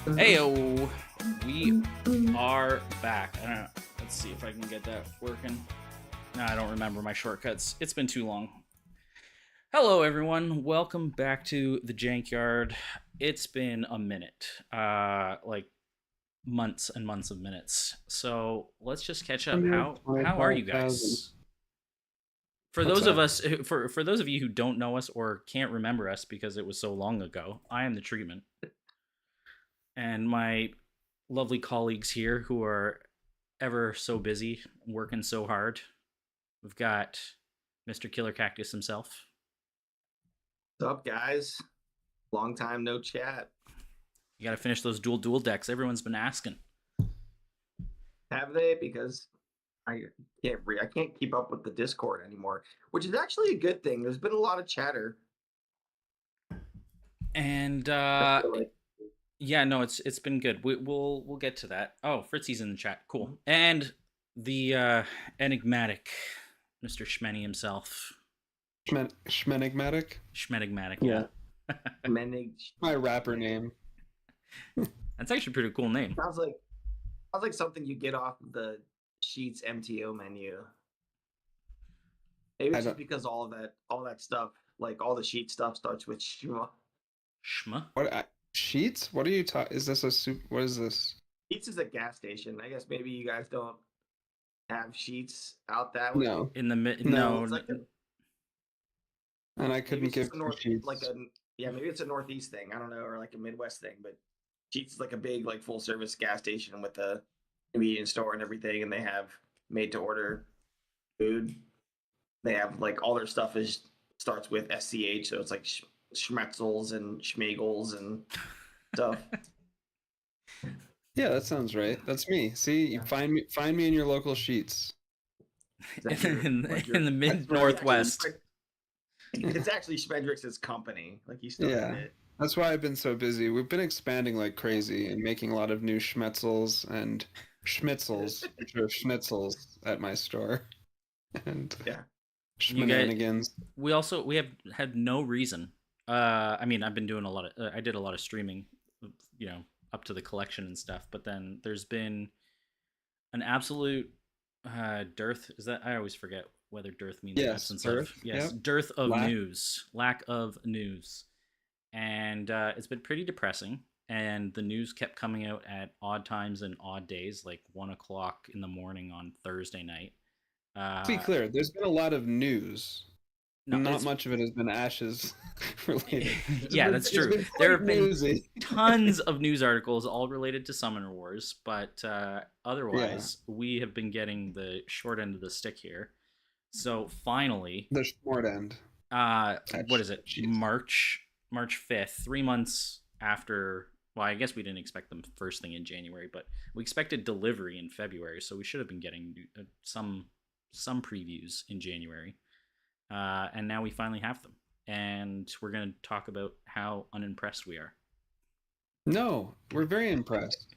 Heyo, we are back. I don't know. Let's see if I can get that working. No, I don't remember my shortcuts. It's been too long. Hello, everyone. Welcome back to the Jankyard. It's been a minute, like months and months of minutes. So let's just catch up. How are you 125,000. guys? For What's those of that? us, for those of you who don't know us or can't remember us because it was so long ago, I am the treatment, and my lovely colleagues here who are ever so busy working so hard. We've got Mr. Killer Cactus himself. What's up, guys? Long time no chat. You got to finish those dual decks. Everyone's been asking. Have they? Because I can't keep up with the Discord anymore, which is actually a good thing. There's been a lot of chatter. And yeah, no, it's been good. We'll get to that. Oh, Fritzy's in the chat. Cool. And the enigmatic Mr. Schmenny himself. Schmenigmatic? Schmenigmatic, Yeah. My rapper name. That's actually a pretty cool name. sounds like something you get off the Sheets MTO menu. Maybe it's just because all that stuff, like all the Sheet stuff, starts with Shma. Shma? What Sheets? What are you talking? Is this a soup? What is this? Sheets is a gas station. I guess maybe you guys don't have Sheets out that way. No. In the mid, No. no. It's like And I couldn't give Sheets. Maybe it's a Northeast thing. I don't know, or like a Midwest thing. But Sheets is like a big, like full service gas station with a convenience store and everything, and they have made to order food. They have like all their stuff starts with SCH, so it's like Schmetzels and Schmagels and stuff. Yeah, that sounds right. That's me. See, you find me in your local Sheets. in the mid Northwest. It's actually Schmendrick's company. Like he started it. That's why I've been so busy. We've been expanding like crazy and making a lot of new Schmetzels and Schmitzels, which are schnitzels at my store. And yeah, shenanigans. We have had no reason. I mean, I've been doing a lot of. I did a lot of streaming, up to the collection and stuff. But then there's been an absolute dearth. Is that I always forget whether dearth means absence of. Yes, yep. Dearth of news, lack of news, and it's been pretty depressing. And the news kept coming out at odd times and odd days, like 1:00 in the morning on Thursday night. To be clear, there's been a lot of news. No, not much of it has been Ashes related. Yeah, that's true. There have been tons of news articles all related to Summoner Wars, but otherwise, we have been getting the short end of the stick here. So finally, the short end. What is it? Jeez. March 5th, 3 months after. Well, I guess we didn't expect them first thing in January, but we expected delivery in February, so we should have been getting some previews in January. And now we finally have them, and we're going to talk about how unimpressed we are. No, we're very impressed.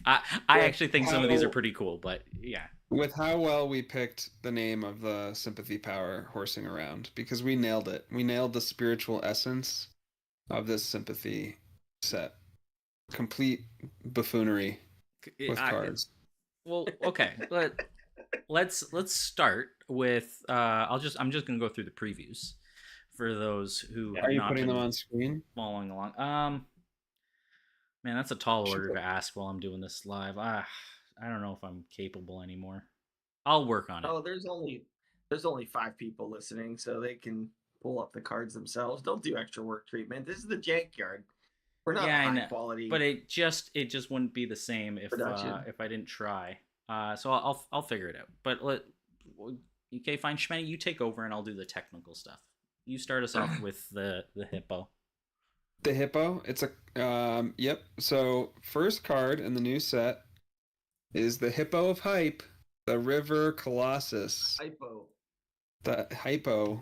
I actually think some of these are pretty cool, but yeah. With how well we picked the name of the Sympathy Power horsing around, because we nailed it. We nailed the spiritual essence of this Sympathy set. Complete buffoonery with cards. Well, okay, let's start with. I'm just gonna go through the previews for those who are you putting them on screen? Following along. Man, that's a tall order to ask while I'm doing this live. I don't know if I'm capable anymore. I'll work on it. Oh, there's only 5 people listening, so they can pull up the cards themselves. Don't do extra work treatment. This is the Jankyard. We're not high quality, but it just wouldn't be the same if I didn't try. So I'll figure it out. But okay, fine, Schmenny, you take over and I'll do the technical stuff. You start us off with the hippo. The hippo. It's a yep. So first card in the new set is the Hippo of Hype, the River Colossus. Hypo. The hypo.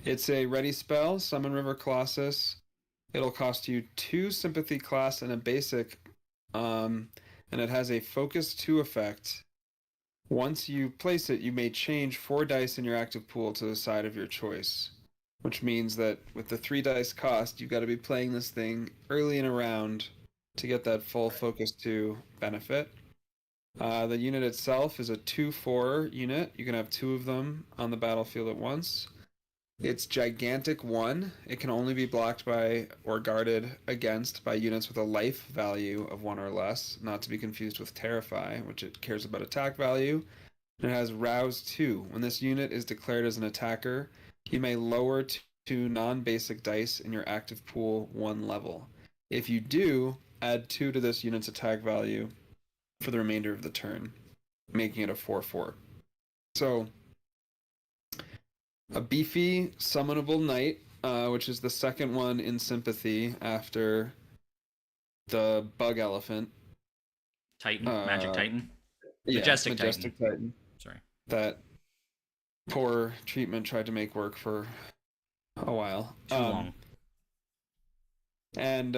It's a ready spell, summon River Colossus. It'll cost you 2 sympathy class and a basic, and it has a focus 2 effect. Once you place it, you may change 4 dice in your active pool to the side of your choice. which means that with the 3 dice cost, you've got to be playing this thing early in a round to get that full focus 2 benefit. The unit itself is a 2/4 unit. You can have 2 of them on the battlefield at once. It's gigantic 1. It can only be blocked by or guarded against by units with a life value of 1 or less, not to be confused with Terrify, which it cares about attack value. And it has Rouse 2. When this unit is declared as an attacker, you may lower 2 non-basic dice in your active pool 1 level. If you do, add 2 to this unit's attack value for the remainder of the turn, making it a 4/4. So, a beefy summonable knight, which is the second one in Sympathy after the bug elephant. Titan, Magic Titan, Majestic Titan. Titan. Sorry. That poor treatment tried to make work for a while. Too long. And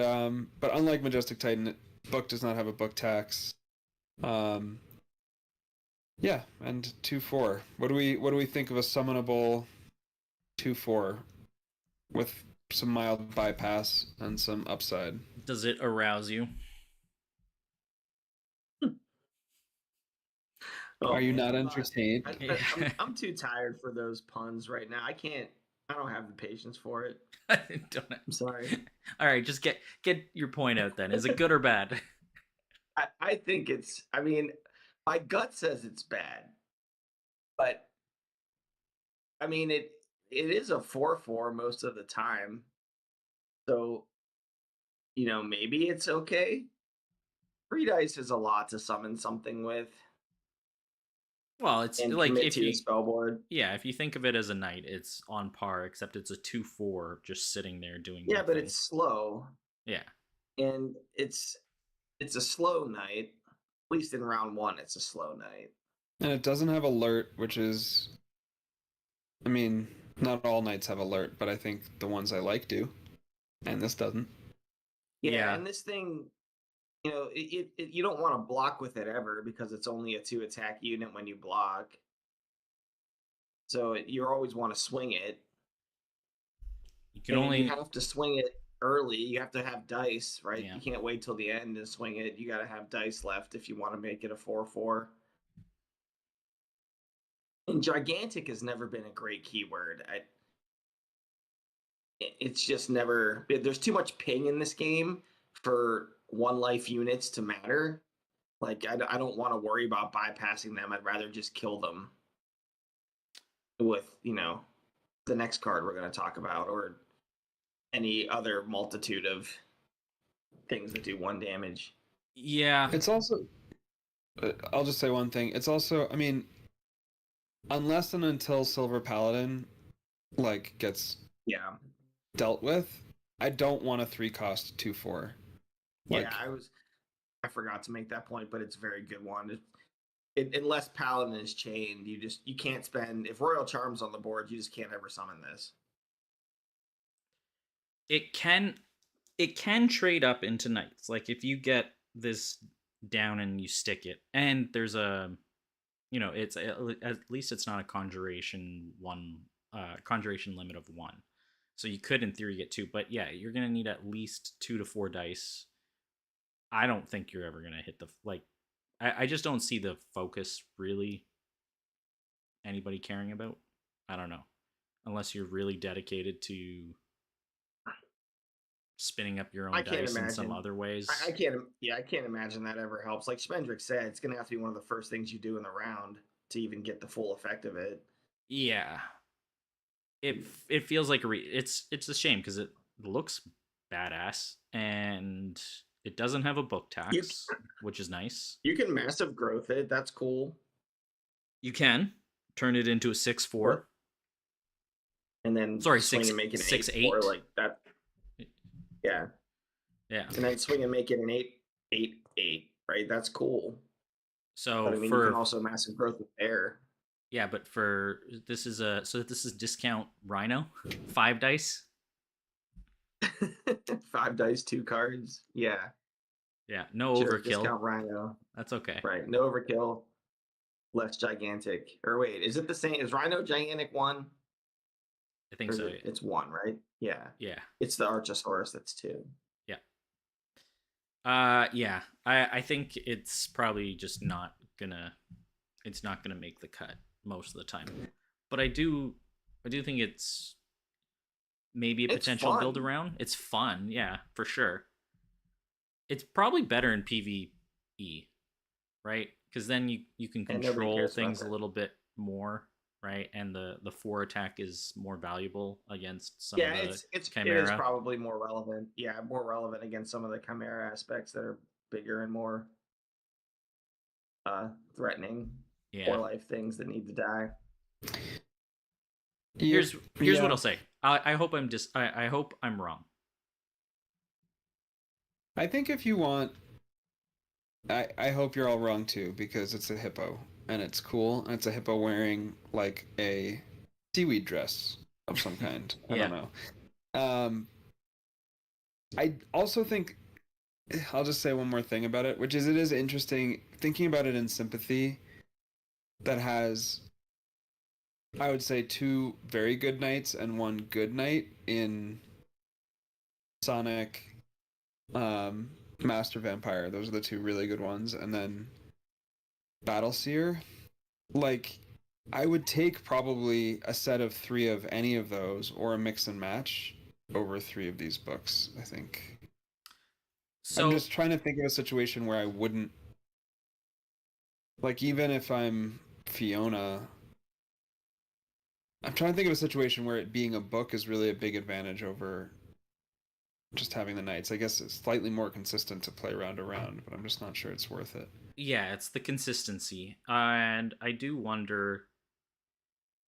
but unlike Majestic Titan, book does not have a book tax. Yeah, and 2/4. What do we think of a summonable 2/4 with some mild bypass and some upside? Does it arouse you? Are you not entertained? I'm too tired for those puns right now. I don't have the patience for it. I'm sorry. All right, just get your point out then. Is it good or bad? I think it's. I mean, my gut says it's bad, but I mean it is a 4/4 most of the time. So, maybe it's okay. 3 dice is a lot to summon something with. Well, it's and like commit if to you your spell board. Yeah, if you think of it as a knight, it's on par, except it's a 2/4 just sitting there doing Yeah, nothing. but it's slow. Yeah. And it's a slow night. At least in round 1, it's a slow night. And it doesn't have alert, which is, I mean, not all knights have alert, but I think the ones I like do, and this doesn't. Yeah. And this thing, you don't want to block with it ever because it's only a 2 attack unit when you block. So you always want to swing it. You have to swing it early. You have to have dice, right? Yeah. You can't wait till the end and swing it. You got to have dice left if you want to make it a 4/4. And gigantic has never been a great keyword. It's just never. There's too much ping in this game for 1 life units to matter. Like I don't want to worry about bypassing them. I'd rather just kill them with the next card we're going to talk about, or any other multitude of things that do 1 damage. Yeah. It's also, I'll just say one thing. It's also, I mean, unless and until Silver Paladin gets dealt with, I don't want a 3-cost 2/4. I forgot to make that point, but it's a very good one. Unless Paladin is chained, you can't spend, if Royal Charm's on the board, you just can't ever summon this. It can trade up into knights. Like if you get this down and you stick it, and there's a, it's at least it's not a conjuration limit of 1. So you could in theory get 2, but yeah, you're gonna need at least 2 to 4 dice. I don't think you're ever gonna hit I just don't see the focus really anybody caring about. I don't know, unless you're really dedicated to spinning up your own dice in some other ways. I can't imagine that ever helps. Like Spendrick said, it's gonna have to be one of the first things you do in the round to even get the full effect of it. Yeah, it feels like it's a shame because it looks badass and it doesn't have a book tax, which is nice. You can massive growth it. That's cool. You can turn it into a 6/4, and then swing and make it an 6/8 like that. Yeah. And then swing and make it an 8/8, right? That's cool. So but, I mean, you can also massive growth with air. Yeah, but this is discount Rhino, 5 dice. 5 dice, 2 cards. Yeah. Yeah, no overkill. Discount Rhino. That's okay. Right, no overkill. Less gigantic. Or wait, is it the same? Is Rhino gigantic 1? I think Or is so. it, it's 1, right? Yeah. Yeah. It's the Archosaurus that's 2. Yeah. Yeah. I think it's probably just not gonna make the cut most of the time. But I do think it's maybe a It's potential build fun. around. It's fun, yeah, for sure. It's probably better in PvE, right? Because then you can And nobody control cares about things a that. little bit more, right? And the 4 attack is more valuable against some of Yeah, the it is Chimera. probably more relevant. Yeah, more relevant against some of the Chimera aspects that are bigger and more threatening Yeah. or life things that need to die. Yep. Here's what Yeah. I'll say. I hope I hope I'm wrong. I think if you want, I hope you're all wrong too, because it's a hippo and it's cool and it's a hippo wearing like a seaweed dress of some kind. I Yeah. don't know. I also think I'll just say one more thing about it, which is it is interesting thinking about it in sympathy that has, I would say, 2 very good nights and 1 good night in Sonic, Master Vampire. Those are the 2 really good ones, and then Battleseer. Like, I would take probably a set of 3 of any of those or a mix and match over 3 of these books. I think. I'm So just trying to think of a situation where I wouldn't, like, even if I'm Fiona. I'm trying to think of a situation where it being a book is really a big advantage over just having the nights. I guess it's slightly more consistent to play round to round, but I'm just not sure it's worth it. yeah, it's the consistency, and I do wonder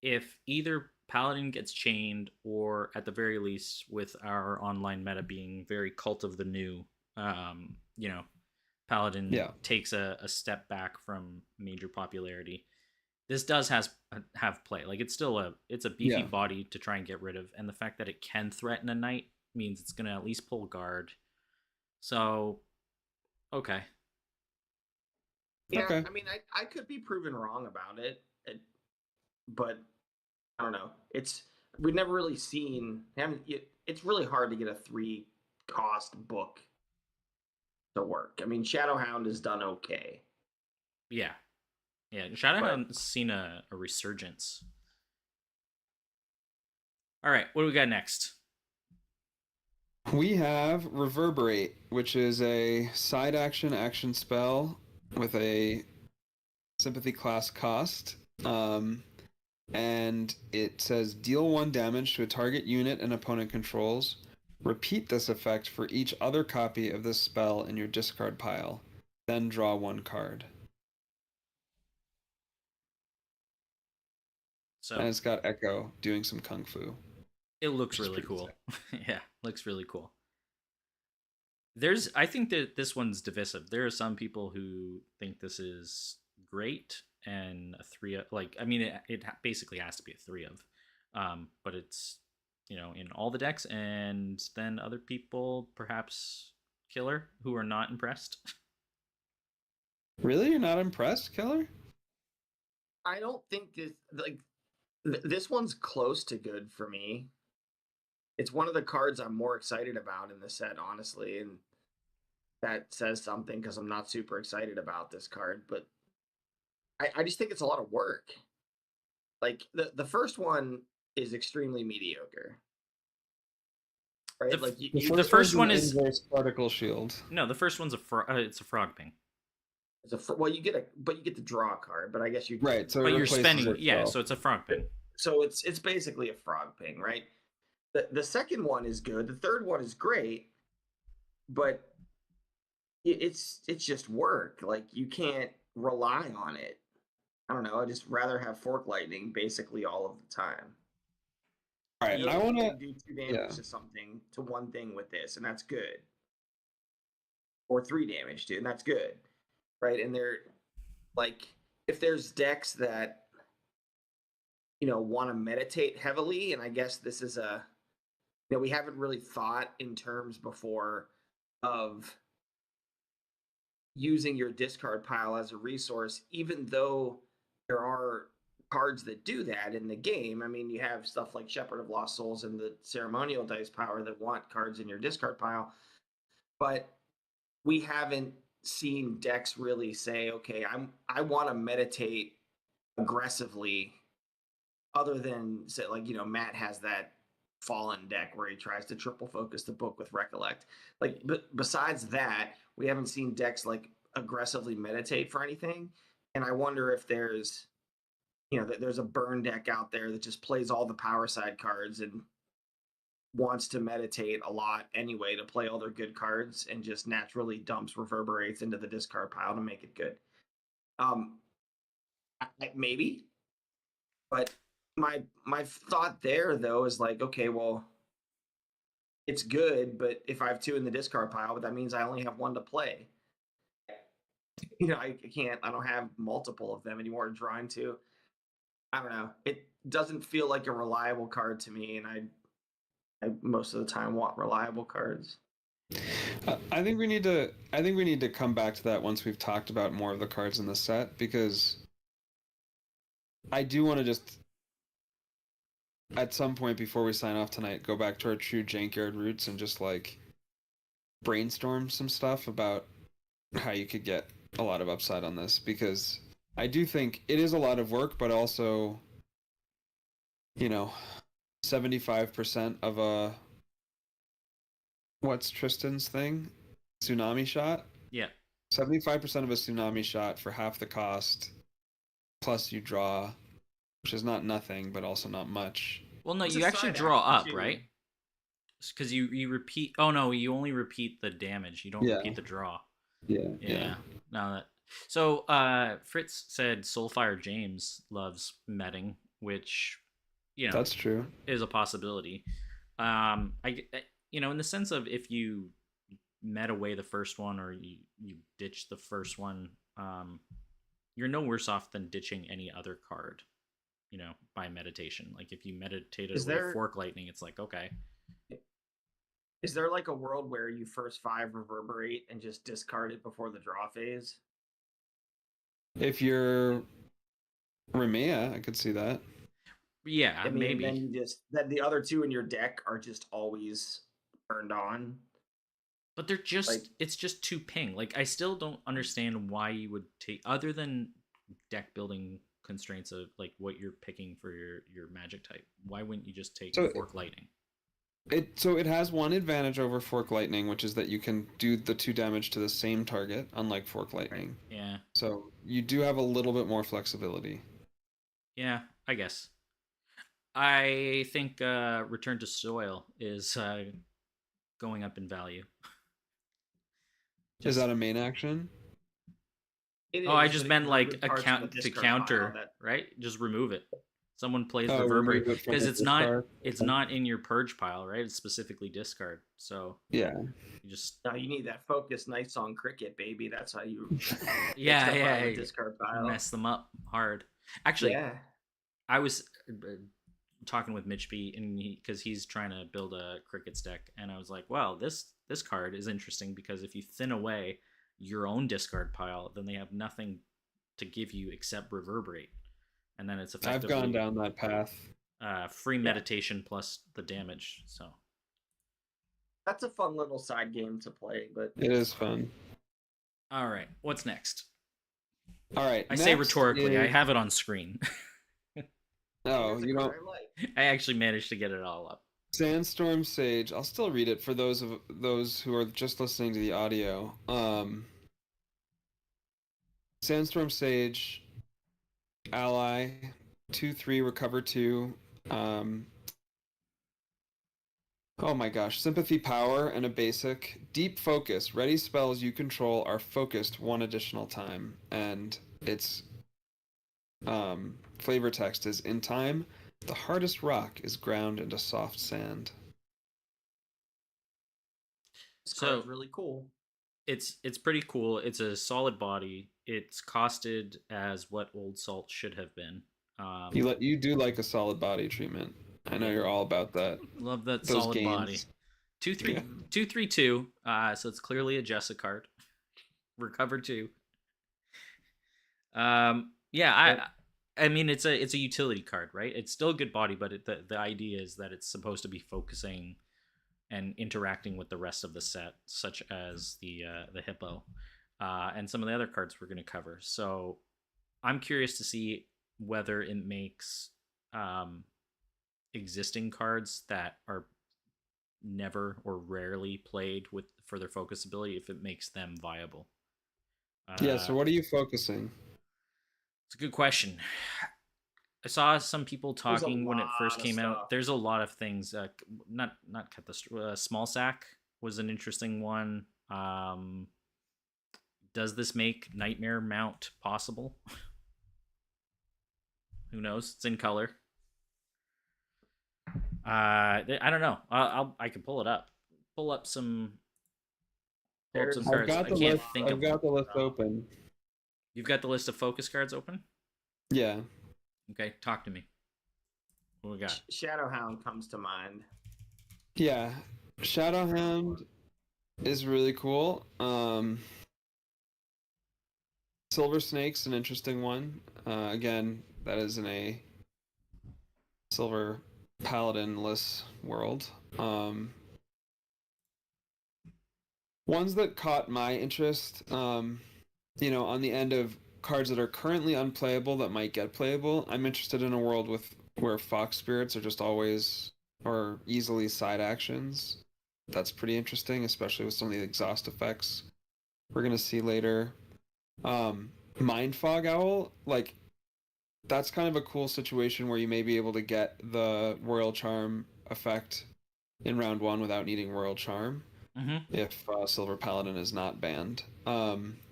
if either Paladin gets chained, or at the very least, with our online meta being very cult of the new, you know, Paladin Yeah. takes a step back from major popularity. This does have play. Like it's a beefy Yeah. body to try and get rid of, and the fact that it can threaten a knight means it's gonna at least pull guard. So okay, Yeah, Okay. I mean, I could be proven wrong about but I don't know. We've never really seen. It's really hard to get a 3 cost book to work. I mean, Shadowhound has done okay, yeah, yeah. but Shadowhound's seen a resurgence. All right, what do we got next? We have Reverberate, which is a side action spell with a sympathy class cost. And it says deal 1 damage to a target unit an opponent controls. Repeat this effect for each other copy of this spell in your discard pile. Then draw 1 card. So And it's got Echo doing some kung fu, it looks which is really pretty cool. sick. Yeah, looks really cool. I think that this one's divisive. There are some people who think this is great and a 3 of, like, I mean, it basically has to be a 3 of, but it's, in all the decks, and then other people, perhaps Killer, who are not impressed. Really? You're not impressed, Keller? I don't think this one's close to good for me. It's one of the cards I'm more excited about in the set, honestly, and that says something because I'm not super excited about this card, but I just think it's a lot of work. Like the first one is extremely mediocre, the right? Like The the first one's first an one is inverse particle shield. no, the first one's it's a frog ping. well, you get the draw card, but I guess you Right, so it But you're replaces spending, yeah, itself. so it's a frog ping. so it's basically a frog ping, right? The second one is good. The third one is great, but it's just work. Like you can't rely on it. I don't know. I just rather have fork lightning basically all of the time. All right, You I want to. can do 2 Yeah. damage to something to one thing with this, and that's good. Or 3 damage to, and that's good, right? And they're like, if there's decks that want to meditate heavily, and I guess this is we haven't really thought in terms before of using your discard pile as a resource, even though there are cards that do that in the game. I mean, you have stuff like Shepherd of Lost Souls and the Ceremonial Dice Power that want cards in your discard pile, but we haven't seen decks really say, okay, I want to meditate aggressively, other than say, like, Matt has that Fallen deck where he tries to triple focus the book with Recollect. Like, but besides that, we haven't seen decks like aggressively meditate for anything. And I wonder if there's there's a burn deck out there that just plays all the power side cards and wants to meditate a lot anyway to play all their good cards and just naturally dumps reverberates into the discard pile to make it good. Maybe, but my thought there though is like, okay, well, it's good, but if I have 2 in the discard pile, but that means I only have 1 to play. I don't have multiple of them anymore to draw into. I don't know. It doesn't feel like a reliable card to me, and I most of the time want reliable cards. I think we need to come back to that once we've talked about more of the cards in the set, because I do want to just, at some point before we sign off tonight, go back to our true Jankyard roots and just like brainstorm some stuff about how you could get a lot of upside on this, because I do think it is a lot of work, but also, 75% of a, what's Tristan's thing? Tsunami shot? Yeah. 75% of a tsunami shot for half the cost, plus you draw, which is not nothing, but also not much. Well, no, you actually draw up, right? Because you repeat. Oh no, you only repeat the damage. You don't repeat the draw. Yeah. No, so Fritz said Soulfire James loves metting, which that's true, is a possibility. In the sense of if you met away the first one or you ditch the first one, you're no worse off than ditching any other card, by meditation. Like if you meditated away Fork Lightning, it's like, okay. Is there like a world where you first 5 reverberate and just discard it before the draw phase? If you're Remea, I could see that. Yeah, maybe. Then then the other 2 in your deck are just always turned on. But they're just it's just 2 ping. Like I still don't understand why you would take, other than deck building constraints of like what you're picking for your magic type. Why wouldn't you just take Fork Lightning? It has one advantage over Fork Lightning, which is that you can do the 2 damage to the same target, unlike Fork Lightning. Yeah. So you do have a little bit more flexibility. Yeah, I guess. I think Return to Soil is going up in value. Is that a main action? I just meant like to counter, right? Just remove it. Someone plays Reverberate, because it's not in your purge pile, right? It's specifically discard. So yeah, you need that focus Night Song Cricket, baby. That's how you discard pile, mess them up hard. Actually, I was talking with Mitch B, and because he's trying to build a Crickets deck, and I was like, well, this card is interesting because if you thin away your own discard pile, then they have nothing to give you except Reverberate. And then it's effectively... I've gone down that path. Free meditation plus the damage, so... That's a fun little side game to play, but... It is fun. Alright, what's next? Alright, I say rhetorically, I have it on screen. No, you don't... I actually managed to get it all up. Sandstorm Sage. I'll still read it for those who are just listening to the audio. Sandstorm Sage... Ally, 2/3, recover 2. Oh my gosh, sympathy power and a basic. Deep focus. Ready spells you control are focused 1 additional time. And its flavor text is, in time, the hardest rock is ground into soft sand. So really cool. It's pretty cool. It's a solid body. It's costed as what Old Salt should have been. You do like a solid body treatment. I know you're all about that. Love that solid gains. Body. 2/3/2. So it's clearly a Jessa card. Recover 2. I mean, it's a utility card, right? It's still a good body, but the idea is that it's supposed to be focusing and interacting with the rest of the set, such as the hippo, and some of the other cards we're going to cover. So I'm curious to see whether it makes um, existing cards that are never or rarely played with for their focus ability, if it makes them viable. Yeah. So Uh, what are you focusing? it's a good question. I saw some people There's a talking when it first lot of came out. stuff. There's a lot of things. Not cut the small sack was an interesting one. Does this make Nightmare Mount possible? Who knows? It's in color. I don't know. I can pull it up. Pull up some. Pull up some There's I've cards. got I the can't list. think I've of got one. the list open. You've got the list of focus cards open. Yeah. Okay, talk to me. What we got? Shadowhound comes to mind. Yeah. Shadowhound is really cool. Silver Snake's an interesting one. Again, that is in a silver paladin-less world. Ones that caught my interest, on the end of cards that are currently unplayable that might get playable, I'm interested in a world where fox spirits are just always or easily side actions. That's pretty interesting, especially with some of the exhaust effects we're gonna see later. Mind Fog Owl, like that's kind of a cool situation where you may be able to get the Royal Charm effect in round one without needing Royal Charm Mm-hmm. if Silver Paladin is not banned,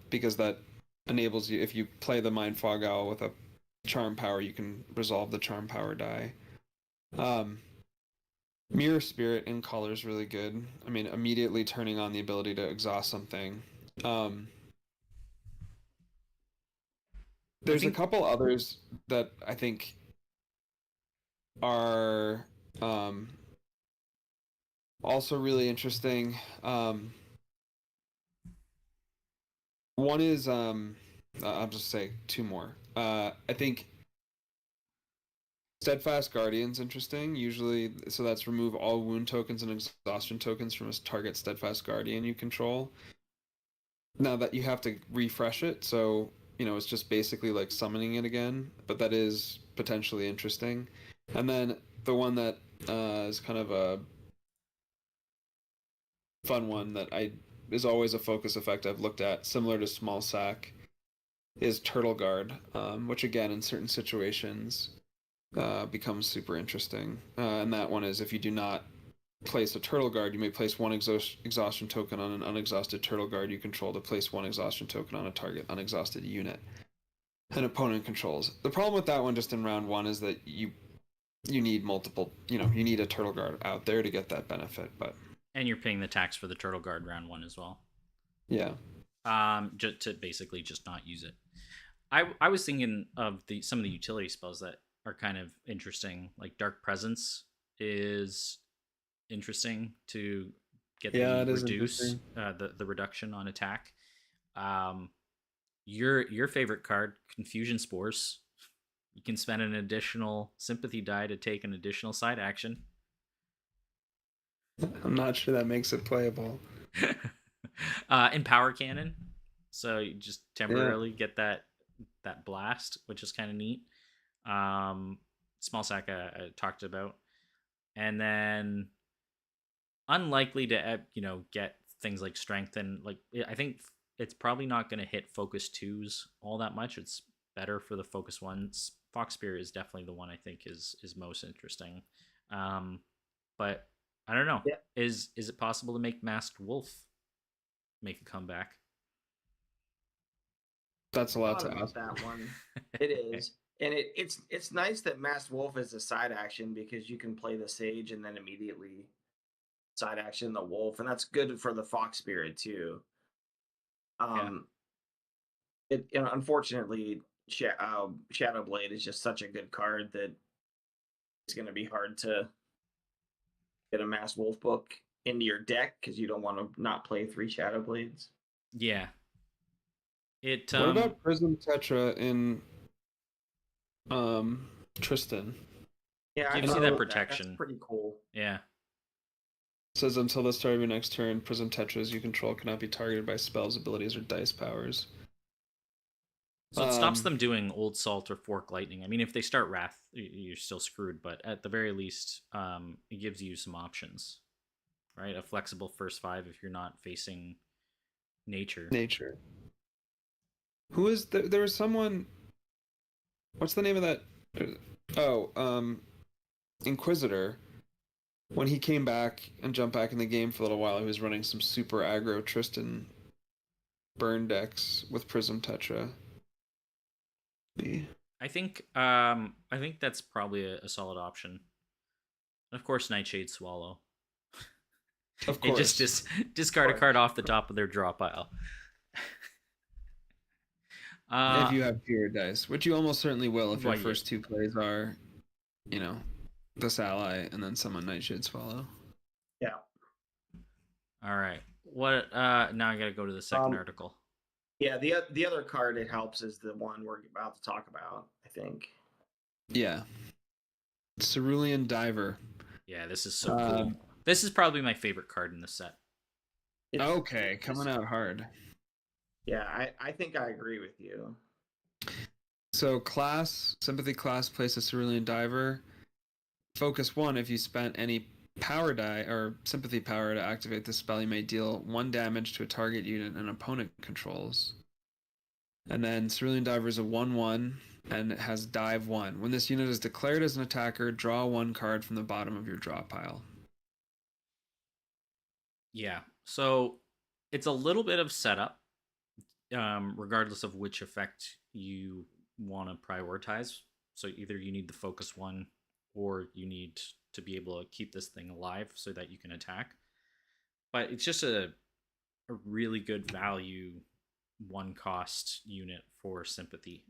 because that enables you, if you play the Mind Fog Owl with a Charm Power, you can resolve the Charm Power die. Um, Mirror Spirit in color is really good. I mean, immediately turning on the ability to exhaust something. Um, I there's a think couple others that I think are um, also really interesting. One is I'll just say two more. I think Steadfast Guardian's interesting. Usually, so that's remove all wound tokens and exhaustion tokens from a target Steadfast Guardian you control. Now that you have to refresh it, so it's just basically like summoning it again, but that is potentially interesting. And then the one that is kind of a fun one that I is always a focus effect I've looked at, similar to Small Sack, is Turtle Guard, which again in certain situations becomes super interesting. And that one is if you do not place a Turtle Guard, you may place one exhaustion token on an unexhausted Turtle Guard you control to place one exhaustion token on a target unexhausted unit an opponent controls. The problem with that one just in round one is that you need multiple, you need a Turtle Guard out there to get that benefit, but and you're paying the tax for the turtle guard round one as well. yeah. Just to basically just not use it. I was thinking of some of the utility spells that are kind of interesting. Like Dark Presence is interesting to get Yeah, the it is reduce interesting. the reduction on attack. Um, your favorite card, Confusion Spores. You can spend an additional sympathy die to take an additional side action. I'm not sure that makes it playable. Empower Cannon. So you just Yeah. temporarily get that blast, which is kind of neat. Small sack I talked about, and then unlikely to get things like strength and like I think it's probably not going to hit focus twos all that much. It's better for the focus ones. Fox Spear is definitely the one I think is most interesting. But I don't know. Yeah. Is it possible to make Masked Wolf make a comeback? That's a lot Thought to about ask. that one. It is, and it's nice that Masked Wolf is a side action because you can play the Sage and then immediately side action the Wolf, and that's good for the Fox Spirit too. Yeah. Unfortunately, Shadow Blade is just such a good card that it's going to be hard to get a Masked Wolf book into your deck because you don't want to not play 3 Shadow Blades. Yeah. It What about Prism Tetra in Tristan. Yeah, I Gives thought you that about protection. That's pretty cool. Yeah. Says until the start of your next turn, Prism Tetras you control cannot be targeted by spells, abilities, or dice powers. So it stops them doing Old Salt or Fork Lightning. I mean, if they start Wrath, you're still screwed. But at the very least, it gives you some options, right? A flexible first 5 if you're not facing nature. Nature. Who is there was someone. What's the name of that? Oh, Inquisitor. When he came back and jumped back in the game for a little while, he was running some super aggro Tristan burn decks with Prism Tetra. I think that's probably a solid option. And of course, Nightshade Swallow. Of They course. just discard a card off the top of their draw pile. If you have fewer dice, which you almost certainly will if your Well, yeah. first 2 plays are, this ally and then someone Nightshade Swallow. Yeah. All right. What? Now I got to go to the second article. Yeah, the other card it helps is the one we're about to talk about, I think. Yeah. Cerulean Diver. Yeah, this is so cool. This is probably my favorite card in the set. Okay, coming out hard. Yeah, I think I agree with you. So class, sympathy class, place a Cerulean Diver. Focus 1, if you spent any power die or sympathy power to activate the spell, you may deal 1 damage to a target unit an opponent controls. And then Cerulean Diver is a 1/1 and it has dive 1. When this unit is declared as an attacker, draw 1 card from the bottom of your draw pile. Yeah. So it's a little bit of setup, regardless of which effect you want to prioritize. So either you need the focus 1 or you need to be able to keep this thing alive so that you can attack. But it's just a really good value 1 cost unit for sympathy,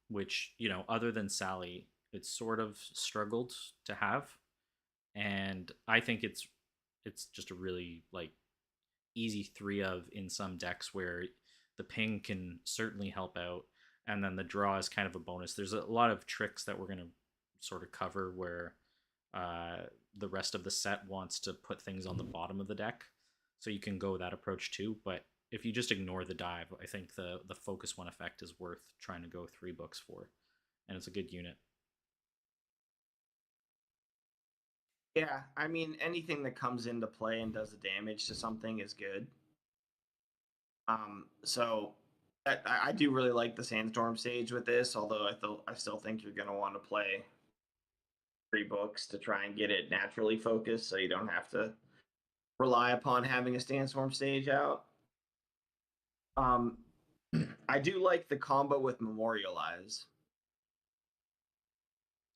which, other than Sally, it's sort of struggled to have. And I think it's just a really easy 3 of in some decks where the ping can certainly help out, and then the draw is kind of a bonus. There's a lot of tricks that we're going to sort of cover where the rest of the set wants to put things on the bottom of the deck, so you can go that approach too. But if you just ignore the dive, I think the focus 1 effect is worth trying to go 3 books for, and it's a good unit. Yeah, I mean, anything that comes into play and does the damage to something is good. So I do really like the Sandstorm Sage with this, although I still think you're going to want to play 3 books to try and get it naturally focused, so you don't have to rely upon having a Sandstorm Sage out. I do like the combo with Memorialize,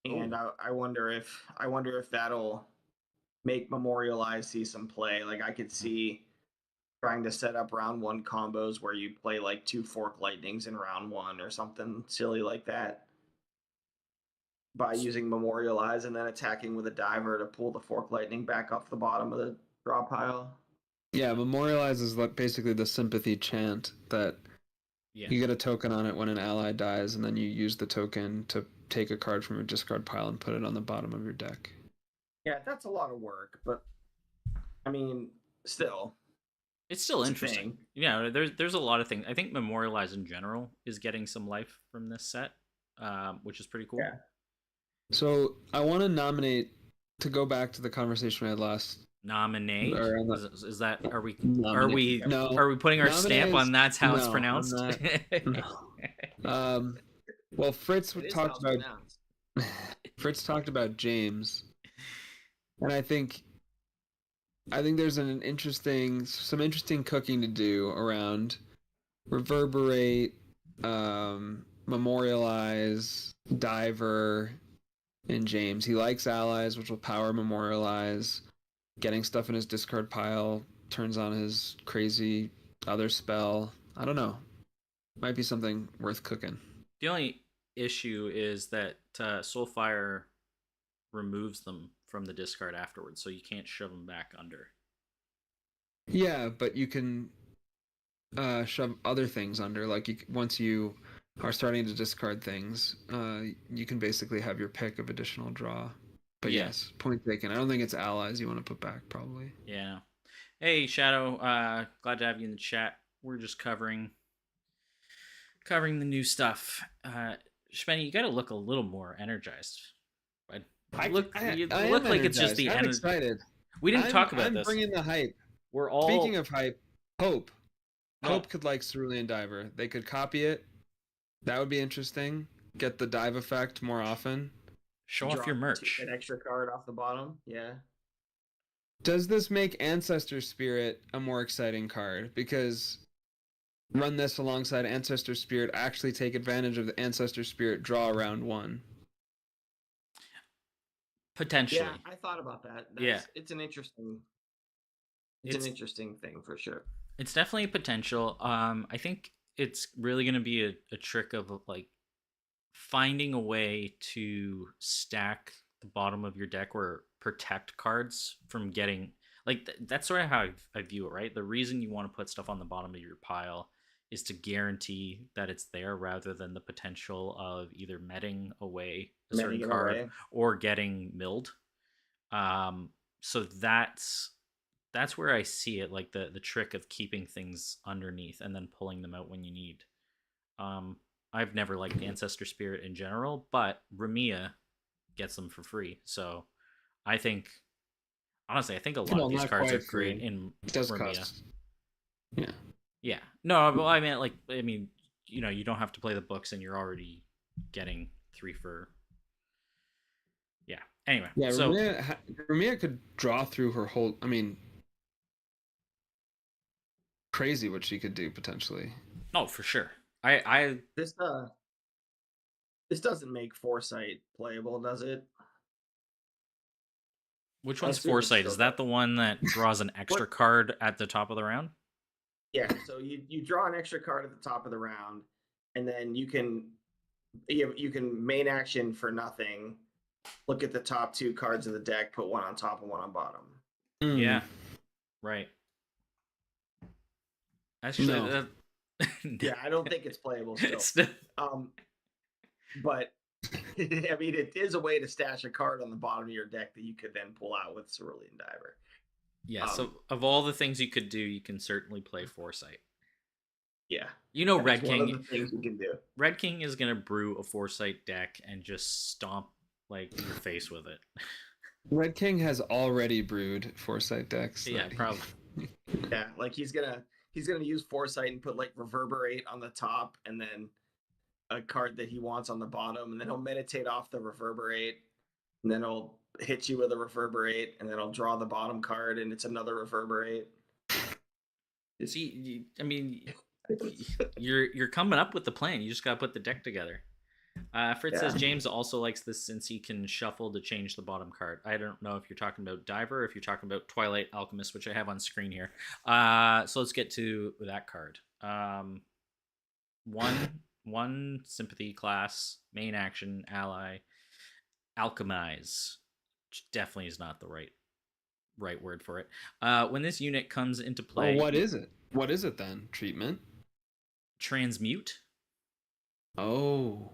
and I wonder if that'll make Memorialize see some play. Like, I could see trying to set up round 1 combos where you play 2 Fork Lightnings in round 1 or something silly like that by using Memorialize and then attacking with a Diver to pull the Fork Lightning back off the bottom of the draw pile. Yeah, Memorialize is basically the sympathy chant that you get a token on it when an ally dies, and then you use the token to take a card from your discard pile and put it on the bottom of your deck. Yeah, that's a lot of work, but I mean, still. It's still interesting. Yeah, there's a lot of things. I think Memorialize in general is getting some life from this set, which is pretty cool. Yeah. So I want to nominate, to go back to the conversation we had last. Nominate? Is that, are we putting our Nominate stamp on that's how it's pronounced? Well, Fritz talked about James, and I think there's some interesting cooking to do around Reverberate, Memorialize, Diver, and James. He likes allies, which will power Memorialize. Getting stuff in his discard pile turns on his crazy other spell. I don't know. Might be something worth cooking. The only issue is that Soulfire removes them from the discard afterwards, so you can't shove them back under. Yeah, but you can shove other things under. Once you are starting to discard things, you can basically have your pick of additional draw. But Yeah. yes, point taken. I don't think it's allies you want to put back, probably. Yeah. Hey, Shadow. Glad to have you in the chat. We're just covering the new stuff. Shpenny, you got to look a little more energized. But you look am like it's just energized. the I'm end. excited. We didn't talk about I'm this. bringing the hype. We're all Speaking of hype, Hope. No. Hope could like Cerulean Diver. They could copy it. That would be interesting. Get the dive effect more often. Show off your merch. An extra card off the bottom. Yeah. Does this make Ancestor Spirit a more exciting card? Because run this alongside Ancestor Spirit, actually take advantage of the Ancestor Spirit draw round 1. Potentially. Yeah, I thought about that. It's an interesting. It's an interesting thing for sure. It's definitely a potential. I think it's really going to be a trick of like finding a way to stack the bottom of your deck or protect cards from getting like that's sort of how I view it, right? The reason you want to put stuff on the bottom of your pile is to guarantee that it's there rather than the potential of either metting away a certain card or getting milled. So that's where I see it, like the trick of keeping things underneath and then pulling them out when you need. I've never liked Ancestor Spirit in general, but Ramia gets them for free. So I think, honestly, a lot of these cards are great in Ramia. Yeah. Yeah. No, but I mean, you don't have to play the books and you're already getting 3 for. Yeah. Anyway. Yeah, so Ramia could draw through her whole. I mean, crazy what she could do potentially. Oh, for sure. This doesn't make Foresight playable, does it? Which one's Foresight? Is that the one that draws an extra card at the top of the round? Yeah, so you draw an extra card at the top of the round, and then you can main action for nothing. Look at the top 2 cards of the deck, put one on top and one on bottom. Yeah, right. Actually, no. Yeah, I don't think it's playable still. But I mean, it is a way to stash a card on the bottom of your deck that you could then pull out with Cerulean Diver. Yeah, so of all the things you could do, you can certainly play Foresight. Yeah. Red King. One of the things you can do. Red King is going to brew a Foresight deck and just stomp like your face with it. Red King has already brewed Foresight decks. Yeah, probably. Yeah, like he's gonna use Foresight and put like Reverberate on the top and then a card that he wants on the bottom, and then he'll meditate off the Reverberate, and then he'll hit you with a Reverberate, and then he'll draw the bottom card, and it's another Reverberate. See, I mean, you're coming up with the plan. You just gotta put the deck together. Fritz says James also likes this since he can shuffle to change the bottom card. I don't know if you're talking about Diver or if you're talking about Twilight Alchemist, which I have on screen here. So let's get to that card. One sympathy class, main action, ally, alchemize, which definitely is not the right word for it. When this unit comes into play, what is it? What is it then? Treatment? Transmute. Oh,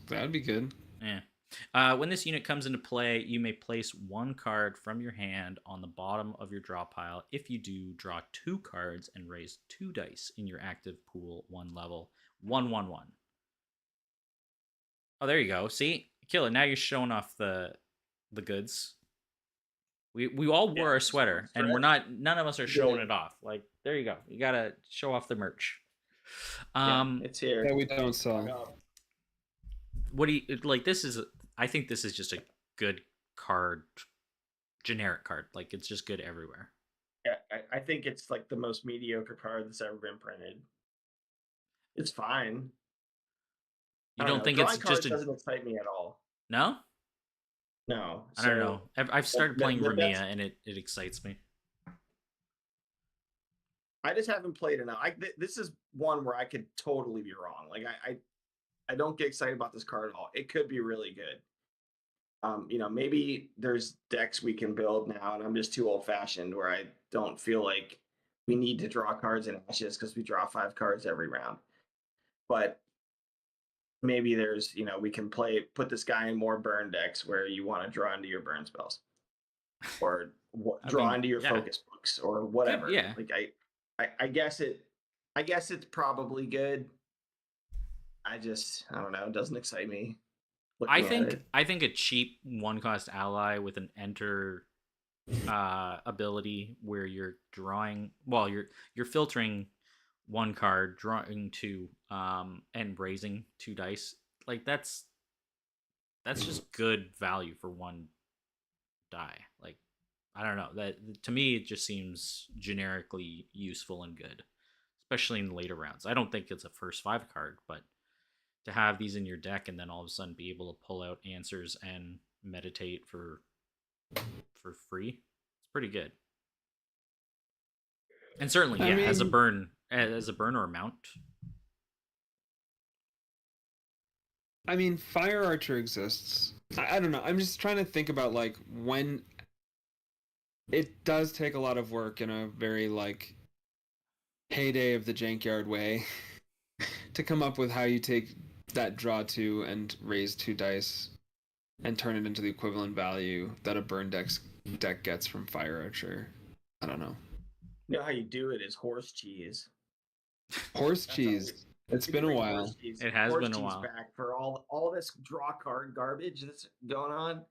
that'd be good. Yeah. When this unit comes into play, you may place 1 card from your hand on the bottom of your draw pile. If you do, draw 2 cards and raise 2 dice in your active pool 1 level. 1/1/1. Oh, there you go. See, Killer. Now you're showing off the goods. We all wore our sweater, and none of us are showing it off. Like, there you go. You gotta show off the merch. It's here. Yeah, we don't sell. What do you like? I think this is just a good card, generic card. Like, it's just good everywhere. Yeah, I think it's like the most mediocre card that's ever been printed. It's fine. You don't think it's just doesn't excite me at all? No. No. I don't know. I've started playing Ramia, and it excites me. I just haven't played enough. This is one where I could totally be wrong. Like I don't get excited about this card at all. It could be really good. Maybe there's decks we can build now, and I'm just too old fashioned where I don't feel like we need to draw cards in Ashes because we draw 5 cards every round. But maybe there's we can put this guy in more burn decks where you want to draw into your burn spells or I draw mean, into your yeah, focus books or good, whatever. yeah. Like I guess it's probably good. I don't know. It doesn't excite me I looking at think it. I think a cheap one cost ally with an enter ability where you're drawing, well, you're filtering one card, drawing two, and raising two dice. Like that's just good value for one die. Like, I don't know, that to me it just seems generically useful and good, especially in later rounds. I don't think it's a first five card, but to have these in your deck and then all of a sudden be able to pull out answers and meditate for free, it's pretty good. And certainly, I yeah, mean, as a burn or a mount. Fire Archer exists. I don't know. I'm just trying to think about like when it does take a lot of work in a very like heyday of the Jankyard way to come up with how you take that draw two and raise two dice and turn it into the equivalent value that a burn deck gets from Fire Archer. I don't know. You know how you do it is horse cheese. Horse That's how cheese. It's we been a bring while. It has horse been a cheese while. back for all this draw card garbage that's going on.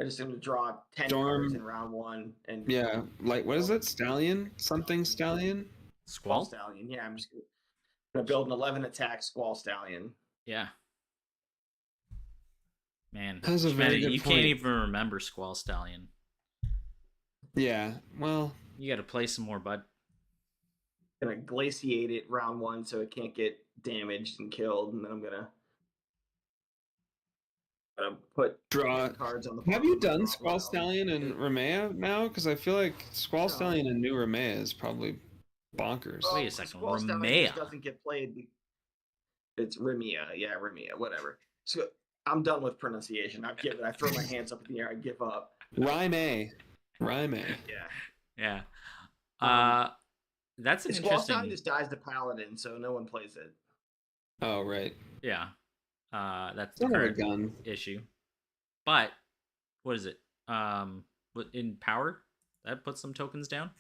I just am to draw 10 cards in round one and Yeah, like what is it? Stallion? Something Stallion? Squall Squall? Stallion. Yeah, I'm just gonna build an 11 attack Squall Stallion. Yeah. Man, That's a very good you point. can't even remember Squall Stallion. Yeah, well, You got to play some more, bud. Gonna glaciate it round one so it can't get damaged and killed, and then I'm gonna put draw. cards on the. Have you done Squall Stallion and Ramea now? Because I feel like Squall Stallion and New Ramea is probably bonkers. Wait a second, Squall Stallion Ramea. just doesn't get played. It's Remia, yeah, Remia, whatever. So I'm done with pronunciation. I throw my hands up in the air. I give up. Rhyme. Yeah. Yeah. That's an Squall interesting. Stallion just dies to Paladin, so no one plays it. Oh right. Yeah. That's Son the of a current gun. issue. But what is it? In power, that puts some tokens down.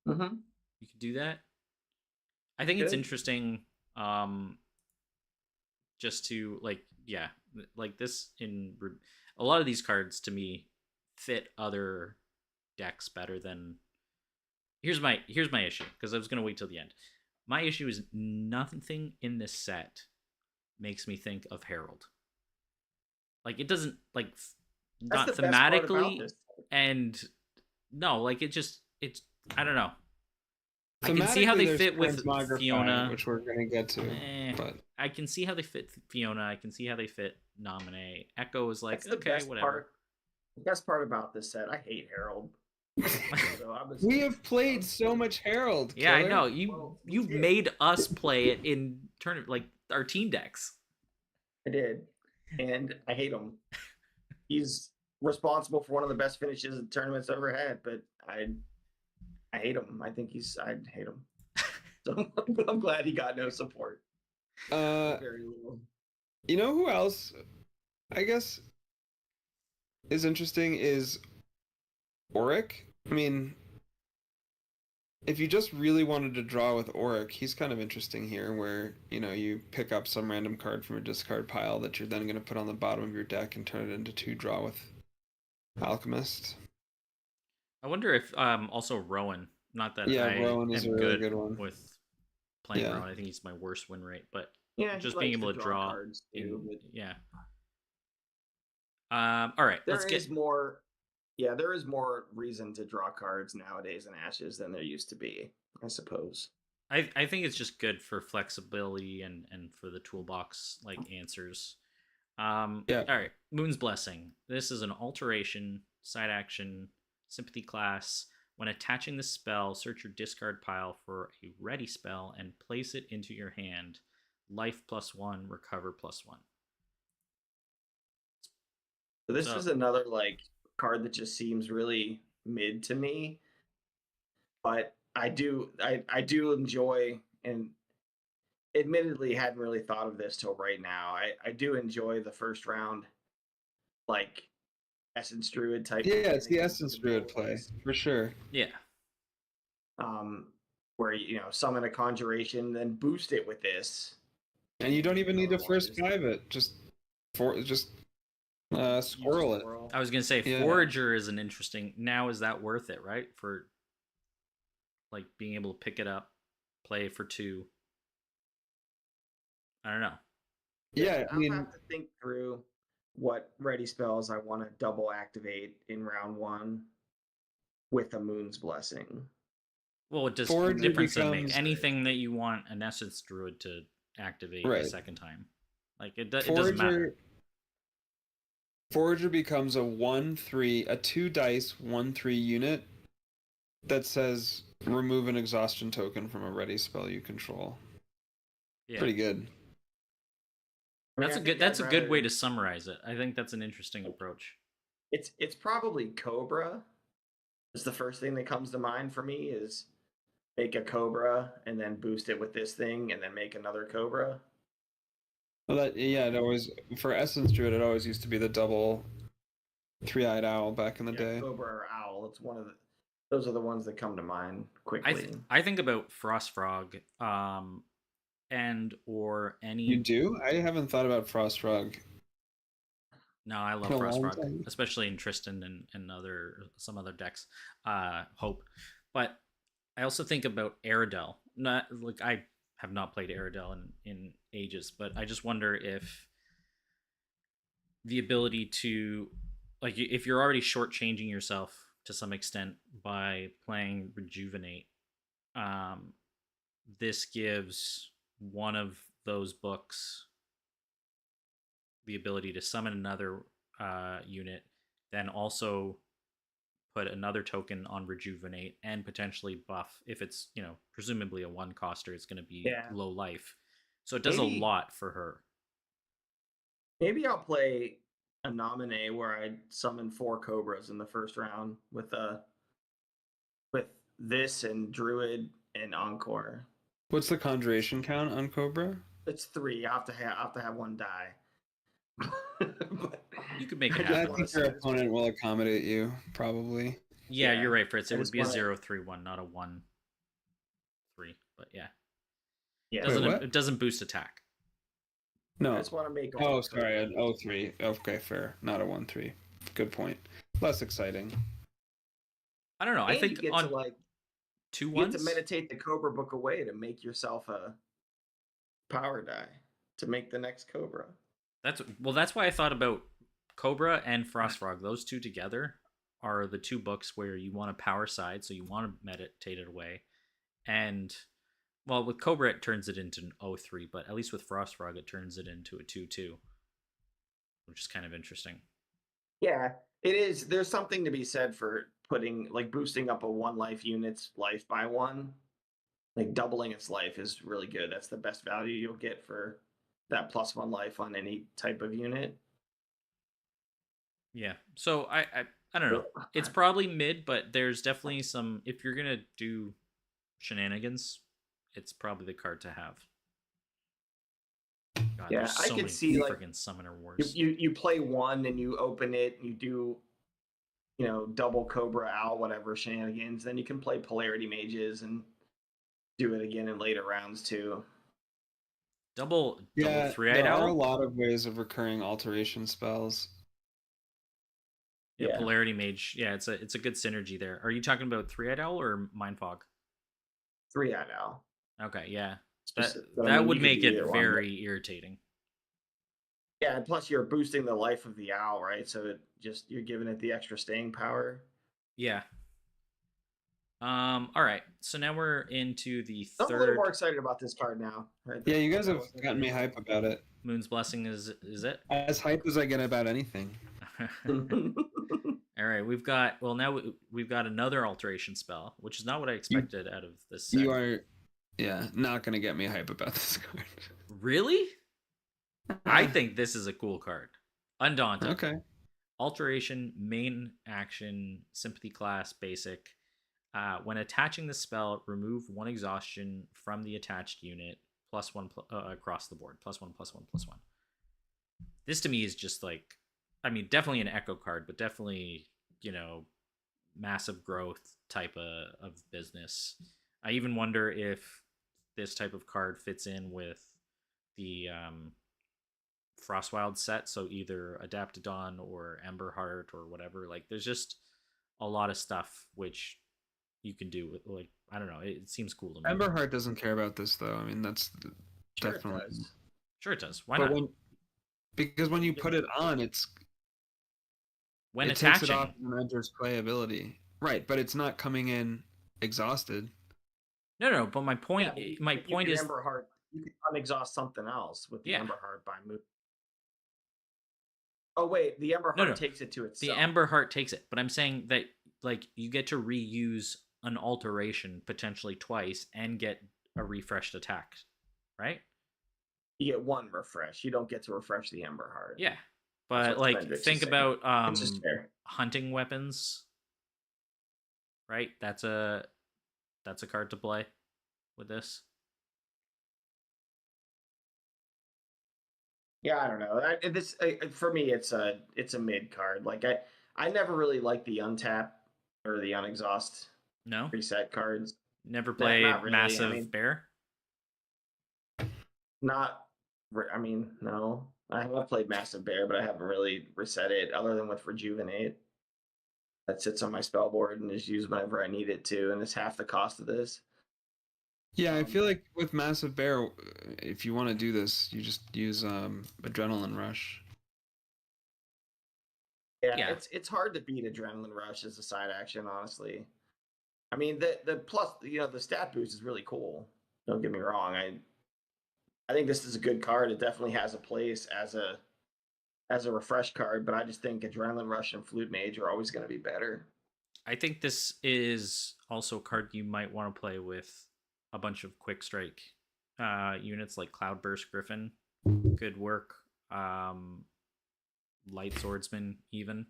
Mm-hmm. You could do that. I think it's interesting. Just to like this in a lot of these cards to me fit other decks better than. Here's my issue, because I was gonna wait till the end. My issue is nothing in this set makes me think of Herald. Like, it doesn't, like, not thematically, and no, like, it's I don't know. I can see how they fit with Fiona, which we're gonna get to. But I can see how they fit Fiona. I can see how they fit Nominee. Echo is like, That's okay, whatever. The best part about this set, I hate Herald. We have played so much Herald. Yeah, Killer. I know. You've made us play it in tournament, like our team decks. I did, and I hate him. He's responsible for one of the best finishes the tournament's ever had, but I hate him. I hate him. So I'm glad he got no support. Very little. You know who else I guess is interesting is Auric. I mean, if you just really wanted to draw with Auric, he's kind of interesting here, where you pick up some random card from a discard pile that you're then going to put on the bottom of your deck and turn it into 2 draw with Alchemist. I wonder if also Rowan. Not that Rowan is a really good one with playing Rowan. I think he's my worst win rate, but just being able to draw cards too. Yeah. All right. There is more reason to draw cards nowadays in Ashes than there used to be, I suppose. I think it's just good for flexibility and for the toolbox, like, answers. All right. Moon's Blessing. This is an alteration, side action, sympathy class. When attaching the spell, search your discard pile for a ready spell and place it into your hand. Life +1, recover +1. So this is another card that just seems really mid to me, but I do enjoy, and admittedly hadn't really thought of this till right now. I do enjoy the first round, like Essence Druid type Yeah, it's the mechanic Essence in Druid both play ways. for sure. Yeah. Where summon a conjuration, then boost it with this. And you don't even need to Another one first is five it. Just use squirrel it. squirrel. I was gonna say Yeah. Forager is an interesting. Now is that worth it, right? For like being able to pick it up, play for 2. I don't know. Yeah, I I'll mean, have to think through what ready spells I want to double activate in round 1 with a Moon's Blessing. Well, it does Forager difference doesn't make becomes anything that you want an Essence Druid to activate Right. a second time. Like it doesn't matter. Forager Forager becomes a 1/3, a 2 dice 1/3 unit that says remove an exhaustion token from a ready spell you control. Yeah, Pretty good. I mean, that's I a think good. That's I'd a good way rather- to summarize it. I think that's an interesting approach. It's probably Cobra. Is the first thing that comes to mind for me is make a Cobra and then boost it with this thing and then make another Cobra. Well, it always for Essence Druid it always used to be the double 3-eyed owl back in the Yeah, day. Cobra or Owl. It's one of the. Those are the ones that come to mind quickly. I think about Frost Frog, and or any. You do? I haven't thought about Frost Frog. No, I love In a Frost long Frog, time. especially in Tristan and some other decks. Hope, but I also think about Aerodel. Not like I have not played Aerodel in ages, but I just wonder if the ability to, like, if you're already shortchanging yourself to some extent by playing Rejuvenate, this gives one of those books the ability to summon another unit, then also put another token on Rejuvenate and potentially buff if it's, presumably a 1-coster, it's going to be Yeah. low life. So it does Maybe- a lot for her. Maybe I'll play a nominee where I summon 4 Cobras in the first round with this and Druid and Encore. What's the conjuration count on Cobra? It's 3. I have to have one die. But You could make it I I happen. just think your opponent will accommodate you, probably. Yeah, Yeah, you're right, Fritz. It I would just be a wanna- 0-3-1, not a 1-3. But yeah, Yeah, Wait, what? it doesn't boost attack. I No. just want to make. Oh, sorry, an 0-3. Okay, fair. Not a 1-3. Good point. Less exciting. I don't know. I And think you get on to two you get to ones. meditate the Cobra book away to make yourself a power die to make the next Cobra. That's why I thought about Cobra and Frost Frog. Those two together are the 2 books where you want a power side, so you want to meditate it away. And well, with Cobra it turns it into an 0-3, but at least with Frost Frog it turns it into a 2-2, which is kind of interesting. Yeah, it is. There's something to be said for boosting up a 1 life unit's life by 1. Like doubling its life is really good. That's the best value you'll get for that +1 life on any type of unit. Yeah. So I don't know. It's probably mid, but there's definitely some. If you're gonna do shenanigans, it's probably the card to have. God, Yeah, there's I so could many see, like, freaking summoner wars. You play 1 and you open it, and you do, double Cobra Owl, whatever shenanigans. Then you can play Polarity Mages and do it again in later rounds too. Double Yeah, 3-eyed there are a owl. lot of ways of recurring alteration spells. Yeah, Yeah. Polarity Mage. Yeah, it's a good synergy there. Are you talking about 3-eyed owl or Mind Fog? 3-eyed Owl. Okay, yeah. But, I That mean, would you could make do it either one, very irritating. Yeah, and plus you're boosting the life of the owl, right? So you're giving it the extra staying power. Yeah. All right. So now we're into the I'm a little third. more excited about this card now. Right? Yeah, you guys have gotten me hype about it. Moon's Blessing is it? As hype as I get about anything. All right, we've got another alteration spell, which is not what I expected out of this set. You are, not gonna get me hype about this card. Really? I think this is a cool card. Undaunted. Okay. Alteration, main action, sympathy class, basic. When attaching the spell, remove 1 exhaustion from the attached unit. across the board. +1, +1, +1. This to me is just like, I mean, definitely an echo card, but definitely, massive growth type of business. I even wonder if this type of card fits in with the Frostwild set, so either Adaptodon or Emberheart or whatever. Like, there's just a lot of stuff which you can do with, like, I don't know. It seems cool to me. Emberheart doesn't care about this though. I mean, that's Sure definitely. it does. Sure, it does. Why But not? because when you put it on, it When takes it attaching, off and enters playability. Right, but it's not coming in exhausted. no. But my point, Yeah, my you point can is, Ember Heart. You can unexhaust something else with the Yeah. Ember Heart by move. Oh wait, the Ember Heart No. takes it to the itself. Ember Heart takes it. But I'm saying that, like, you get to reuse an alteration potentially twice and get a refreshed attack, right? You get one refresh. You don't get to refresh the Ember Heart. Yeah. That's But what like, Spendrix is think saying. about Which is fair. hunting weapons, right? That's a card to play with this. Yeah, I don't know. For me, it's a mid card. Like I never really liked the untap or the unexhaust No, reset cards. never played not really. Massive I mean, Bear. I mean, no. I have played Massive Bear, but I haven't really reset it other than with Rejuvenate. That sits on my spell board and is used whenever I need it to, and it's half the cost of this. Yeah, I feel like with Massive Bear, if you want to do this, you just use Adrenaline Rush. Yeah, it's hard to beat Adrenaline Rush as a side action, honestly. I mean, the plus, the stat boost is really cool. Don't get me wrong. I think this is a good card. It definitely has a place as a refresh card, but I just think Adrenaline Rush and Flute Mage are always going to be better. I think this is also a card you might want to play with a bunch of quick strike units like Cloudburst Griffin. Good work. Light Swordsman even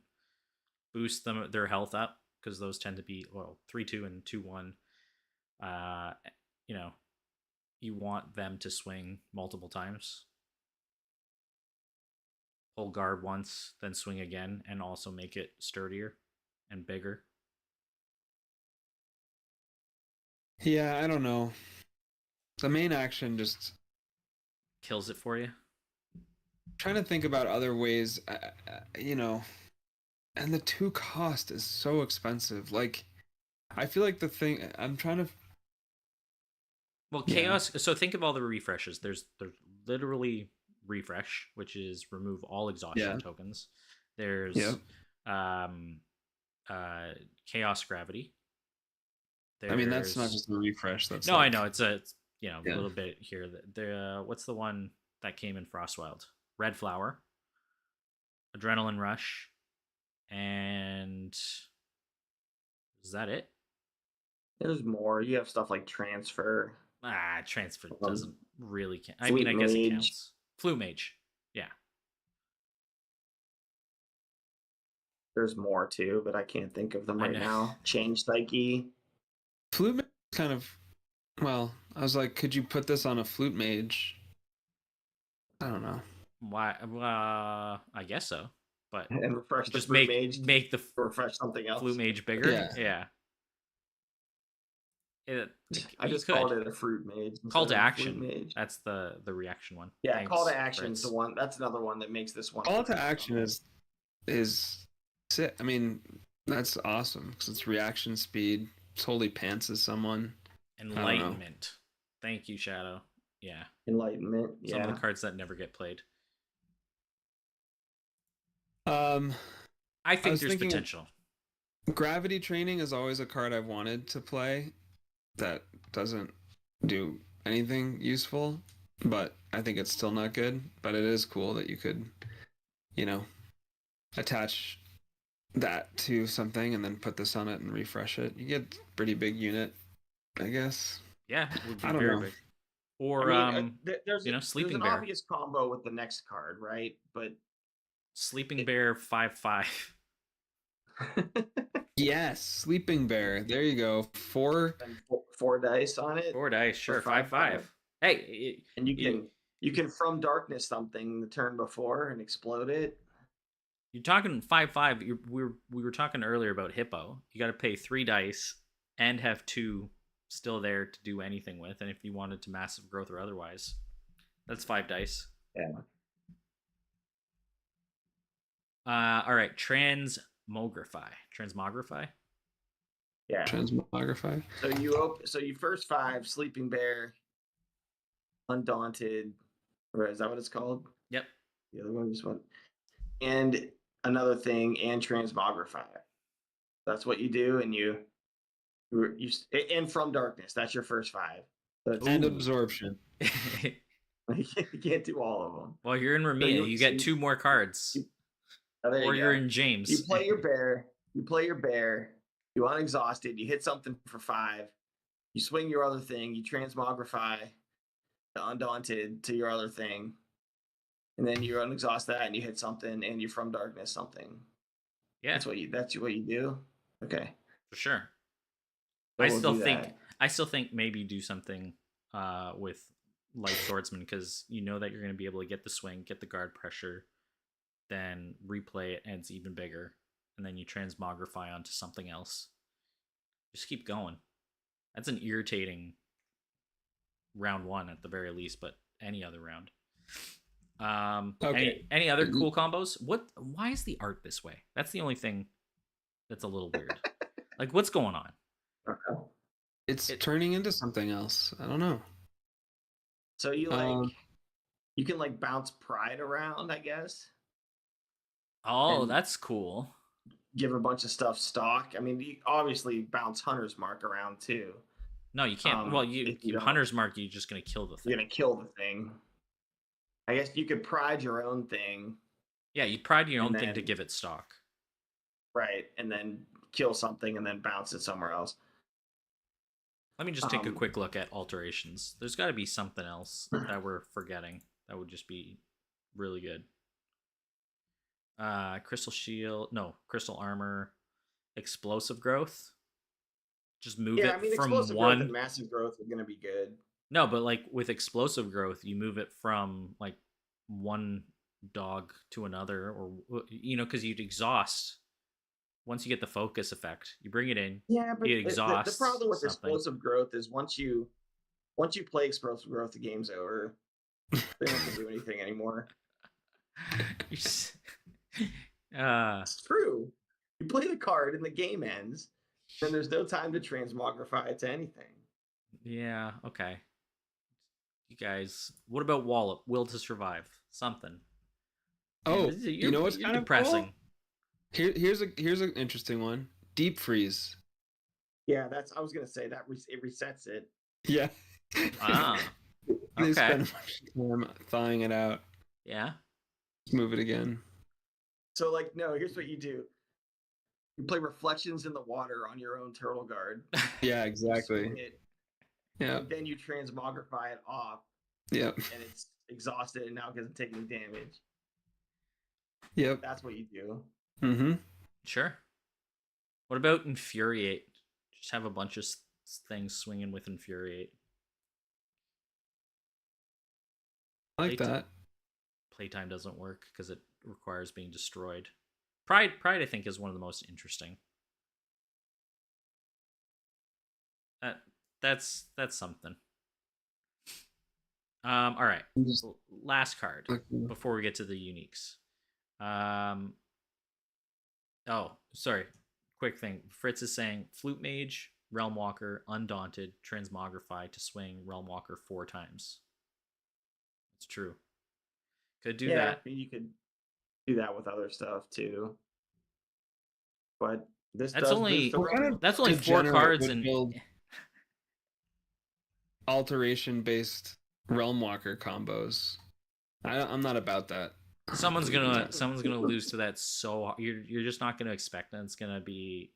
boost their health up, because those tend to be 3/2 and 2/1. You want them to swing multiple times. Pull guard once, then swing again, and also make it sturdier and bigger. Yeah, I don't know. The main action just kills it for you. Trying to think about other ways, and the 2 cost is so expensive. Like, I feel like the thing I'm trying to. Well, Chaos. So think of all the refreshes. There's literally refresh, which is remove all exhaustion tokens. There's Chaos Gravity. I mean, that's not just a refresh. That's I know it's a little bit here. What's the one that came in Frostwild? Red Flower, Adrenaline Rush, and is that it? There's more. You have stuff like Transfer. Transfer doesn't really count. I Flute guess Mage. it counts. Flute Mage, yeah. There's more too, but I can't think of them right now. Change Psyche. Flute Mage kind of. Well, I was like, could you put this on a Flute Mage? I don't know. Why? I guess so. But and refresh just the Flute Mage. Make the refresh something else. Flute Mage bigger. Yeah. I just called it a Fruit Mage. Call to action. That's the reaction one. Yeah, Thanks, call to action is the one. That's another one that makes this one. Call to action is sick. I mean, that's awesome because it's reaction speed. Totally pantses someone. Enlightenment. Thank you, Shadow. Yeah. Enlightenment. Some of the cards that never get played. I think there's potential. Gravity Training is always a card I've wanted to play that doesn't do anything useful, but I think it's still not good. But it is cool that you could, attach that to something and then put this on it and refresh it. You get a pretty big unit, I guess. Yeah, it would be I don't very know. big. Or there's Sleeping an Bear. obvious combo with the next card, right? But Sleeping Bear 5/5. Yes, Sleeping Bear. There you go. 4 dice on it. 4 dice, sure. 5/5. Hey, And you can from darkness something the turn before and explode it. you're talking 5/5. We were talking earlier about Hippo. You got to pay 3 dice and have 2 still there to do anything with, and if you wanted to massive growth or otherwise, that's 5 dice. Yeah. All right, transmogrify. Yeah. Transmogrify. So you first 5 sleeping bear, undaunted, or is that what it's called? Yep. The other one just went, and another thing, and transmogrify. That's what you do, and you and from darkness. That's your first 5. And absorption. You can't do all of them. Well, you're in Ramia. You get 2 more cards. Or you're in James. You play your bear. You play your bear. You unexhausted. You hit something for 5. You swing your other thing. You transmogrify the undaunted to your other thing, and then you unexhaust that, and you hit something, and you from darkness something. Yeah, that's what you do. Okay, for sure. So I still think maybe do something with Light Swordsman, because you know that you're going to be able to get the swing, get the guard pressure, then replay it, and it's even bigger, and then you transmogrify onto something else. Just keep going. That's an irritating round 1 at the very least, but any other round. Okay. Any other cool combos? Why is the art this way? That's the only thing that's a little weird. Like, what's going on? It's turning into something else. I don't know. So you can bounce pride around, I guess. Oh, and that's cool. Give a bunch of stuff stock. I mean, you obviously bounce Hunter's Mark around too. No, you can't. Well, you Hunter's Mark, you're just gonna kill the thing. You're gonna kill the thing. I guess you could pride your own thing. Yeah, you pride your own thing to give it stock. Right, and then kill something and then bounce it somewhere else. Let me just take a quick look at alterations. There's got to be something else that we're forgetting that would just be really good. Crystal shield, no, crystal armor, explosive growth. Just move it from explosive 1. Growth and massive growth are gonna be good. No, but like with explosive growth, you move it from like 1 dog to another, or because you'd exhaust. Once you get the focus effect, you bring it in. Yeah, but you exhaust. The problem with something. explosive growth is once you play explosive growth, the game's over. They don't have to do anything anymore. It's true. You play the card and the game ends, then there's no time to transmogrify it to anything. Yeah, okay. You guys, what about Wallop? Will to survive. Something. Oh, you know what's kind of depressing? Cool? Here's an interesting one. Deep freeze. Yeah, I was gonna say that it resets it. Yeah. Ah. They spend a bunch of time thawing it out. Yeah. Move it again. So no, here's what you do. You play Reflections in the Water on your own Turtle Guard. Yeah, exactly. Yeah. And then you transmogrify it off. Yep. And it's exhausted and now it doesn't take any damage. Yep. That's what you do. Mm-hmm. Sure. What about Infuriate? Just have a bunch of things swinging with Infuriate. I like that. Playtime doesn't work because it requires being destroyed. Pride, I think, is one of the most interesting. That's something. All right. Last card before we get to the uniques. Oh, sorry. Quick thing. Fritz is saying Flute Mage, Realm Walker, Undaunted, Transmogrify to swing Realm Walker 4 times. It's true. Could do that. I mean, you could do that with other stuff too. But that's only 4 cards and alteration based Realm Walker combos. I'm not about that. Someone's gonna lose to that. So you're just not gonna expect that. It's gonna be,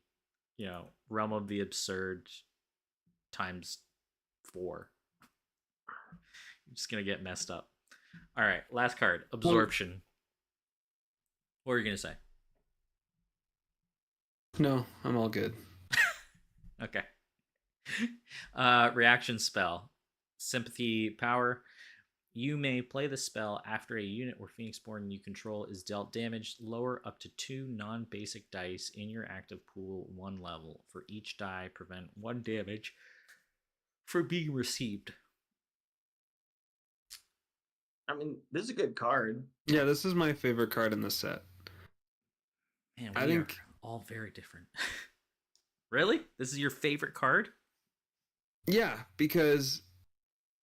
Realm of the Absurd times 4. You're just gonna get messed up. All right, last card, Absorption. What are you gonna say? No, I'm all good. Okay. Reaction spell. Sympathy power. You may play the spell after a unit or Phoenixborn you control is dealt damage. Lower up to 2 non-basic dice in your active pool 1 level. For each die, prevent 1 damage from being received. I mean, this is a good card. Yeah, this is my favorite card in the set. Man, I we think- are all very different. Really? This is your favorite card? Yeah, because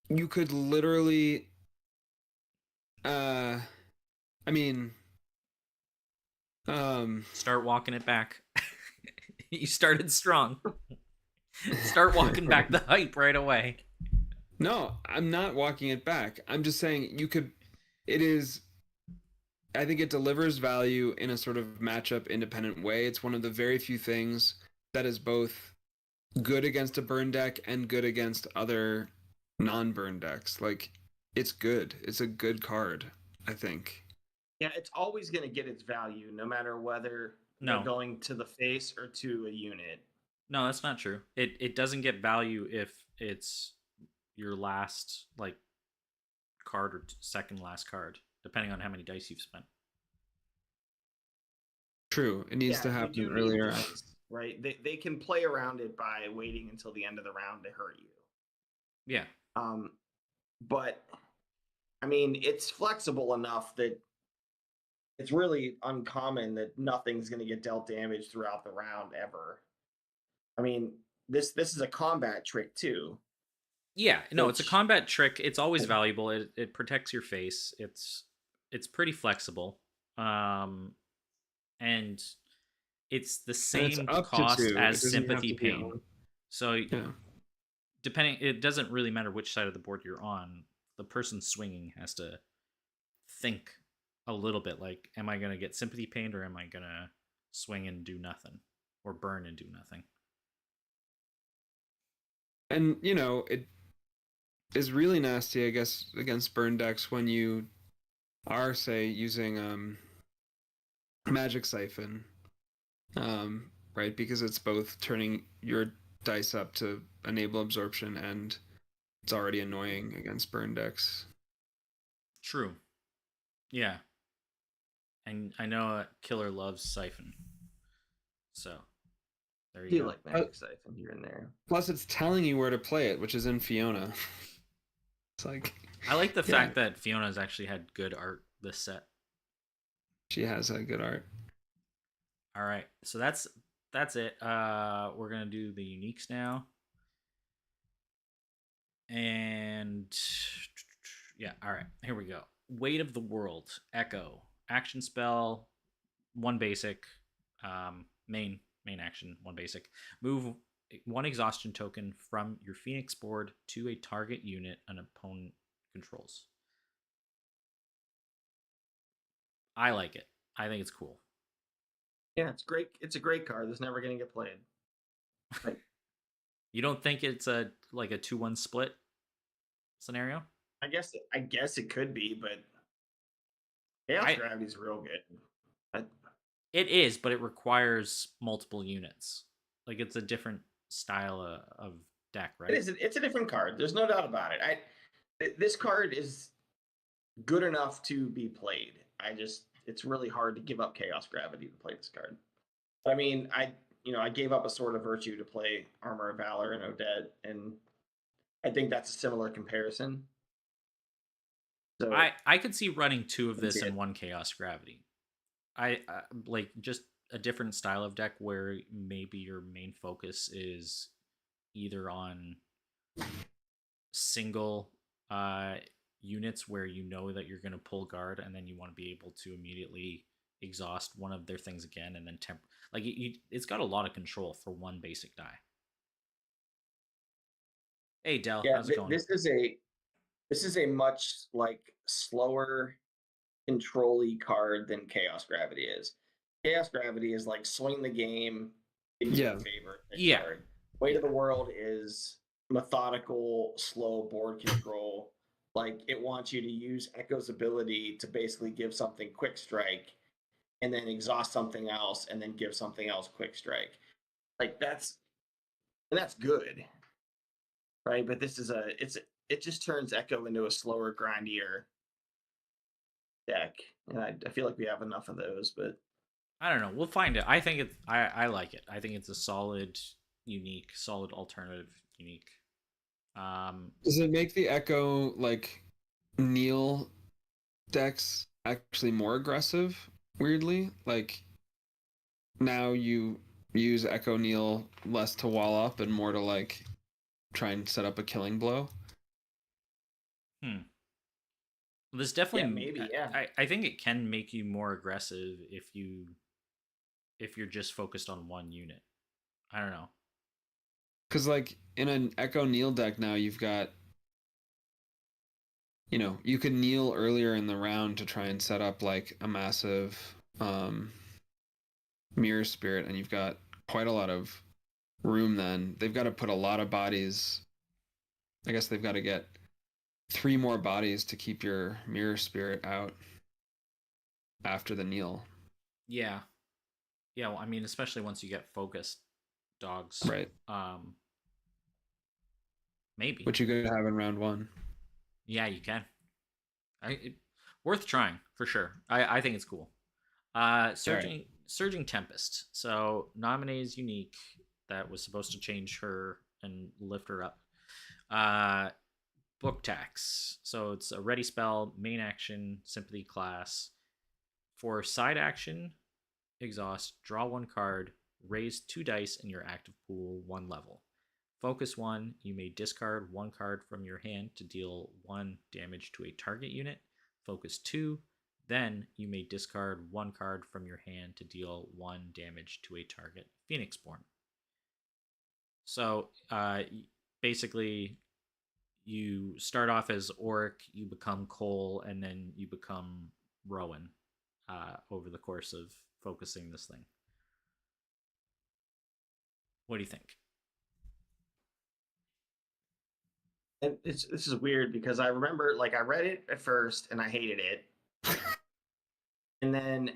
you could literally I mean Start walking it back. You started strong. Start walking back the hype right away. no, I'm not walking it back. I'm just saying I think it delivers value in a sort of matchup independent way. It's one of the very few things that is both good against a burn deck and good against other non-burn decks. Like, it's good. It's a good card, I think. Yeah, it's always going to get its value, no matter whether No. they're going to the face or to a unit. No, that's not true. It doesn't get value if it's your last card or second last card, depending on how many dice you've spent. True. It needs to you happen do need earlier. dice, right? They can play around it by waiting until the end of the round to hurt you. Yeah. But I mean, it's flexible enough that it's really uncommon that nothing's going to get dealt damage throughout the round ever. I mean, this is a combat trick too. Yeah, no, it's a Which- combat trick. It's always valuable. It protects your face. It's pretty flexible. And it's the And it's same up to cost 2. It as doesn't have sympathy to be pain. on. So Yeah. it doesn't really matter which side of the board you're on. The person swinging has to think a little bit like, am I going to get sympathy pain or am I going to swing and do nothing or burn and do nothing? And, it is really nasty, I guess, against burn decks when you are, say, using Magic Siphon, right? Because it's both turning your dice up to enable absorption and it's already annoying against burn decks. True. Yeah. And I know a killer loves Siphon. So there I you do go. like Magic Siphon here and there. Plus, it's telling you where to play it, which is in Fiona. It's like, I like the Yeah. fact that Fiona's actually had good art this set. she has a good art. All right. So that's it. We're going to do the uniques now. And yeah, all right. Here we go. Weight of the World, Echo. Action spell, 1 basic. Main action, 1 basic. Move 1 exhaustion token from your Phoenix board to a target unit an opponent controls. I like it. I think it's cool. Yeah, it's great. It's a great card that's never going to get played. You don't think it's a 2-1 split scenario? I guess it could be, but Chaos Gravity's real good. It is, but it requires multiple units. Like, it's a different style of deck, right? It's a different card. There's no doubt about it. This card is good enough to be played. It's really hard to give up Chaos Gravity to play this card. I mean, I gave up a Sword of Virtue to play Armor of Valor and Odette, and I think that's a similar comparison. So I could see running 2 of this see and it. 1 Chaos Gravity. I like just a different style of deck where maybe your main focus is either on single units where you know that you're going to pull guard and then you want to be able to immediately exhaust one of their things again and then it's got a lot of control for 1 basic die. Hey Del, yeah, how's it going? this is a much slower control-y card than Chaos Gravity is. Chaos Gravity is like swing the game in your favor. Yeah. Card. Weight of the World is methodical, slow board control. Like, it wants you to use Echo's ability to basically give something quick strike and then exhaust something else and then give something else quick strike. Like, that's good. Right? But this is it just turns Echo into a slower, grindier deck, and I feel like we have enough of those. But I don't know. We'll find it. I think it's. I like it. I think it's a solid, unique, solid alternative, unique. Does it make the Echo like kneel decks actually more aggressive? Weirdly, like now you use Echo Kneel less to wall up and more to like try and set up a killing blow. There's yeah, definitely. maybe, yeah. I think it can make you more aggressive if you're just focused on one unit. I don't know. Because like in an Echo Kneel deck now, you've got, you know, you could kneel earlier in the round to try and set up like a massive mirror spirit, and you've got quite a lot of room. Then they've got to put a lot of bodies. I guess they've got to get 3 more bodies to keep your mirror spirit out after the kneel. Yeah. Yeah. Well, I mean, especially once you get focused dogs. Right. Maybe. Which you could have in round 1. Yeah, you can. Worth trying for sure. I think it's cool. Surging Tempest. So Naminé is unique. That was supposed to change her and lift her up. Book tax. So it's a ready spell, main action, sympathy class. For side action, exhaust, draw 1 card, raise 2 dice in your active pool 1 level. Focus 1, you may discard 1 card from your hand to deal 1 damage to a target unit. Focus 2, then you may discard 1 card from your hand to deal 1 damage to a target Phoenixborn. So basically, you start off as Auric, you become Cole, and then you become Rowan over the course of focusing this thing. What do you think? And this is weird because I remember, like, I read it at first and I hated it, and then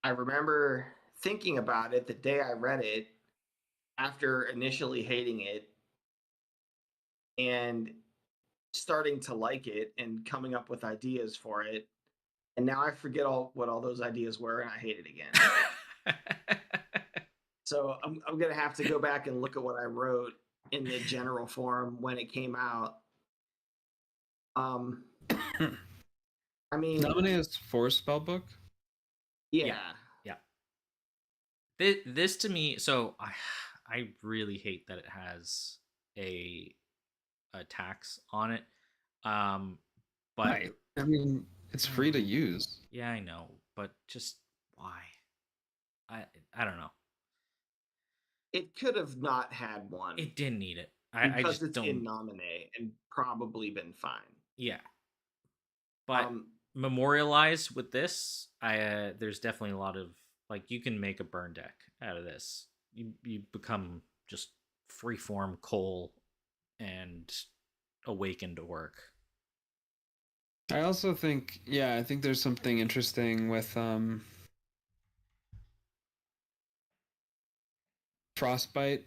I remember thinking about it the day I read it after initially hating it and starting to like it and coming up with ideas for it, and now I forget what all those ideas were and I hate it again. So I'm gonna have to go back and look at what I wrote in the general form when it came out. I mean, Naminé is 4 spell book. yeah. This to me, so I really hate that it has a tax on it. But Right. I mean, it's free to use. Yeah, I know, but just why? I don't know. It could have not had one. It didn't need it. Because I just it's don't. in Naminé and probably been fine. Yeah, but memorialized with this, there's definitely a lot of, like, you can make a burn deck out of this. You become just freeform Cole and awakened Orc. I also think, I think there's something interesting with Frostbite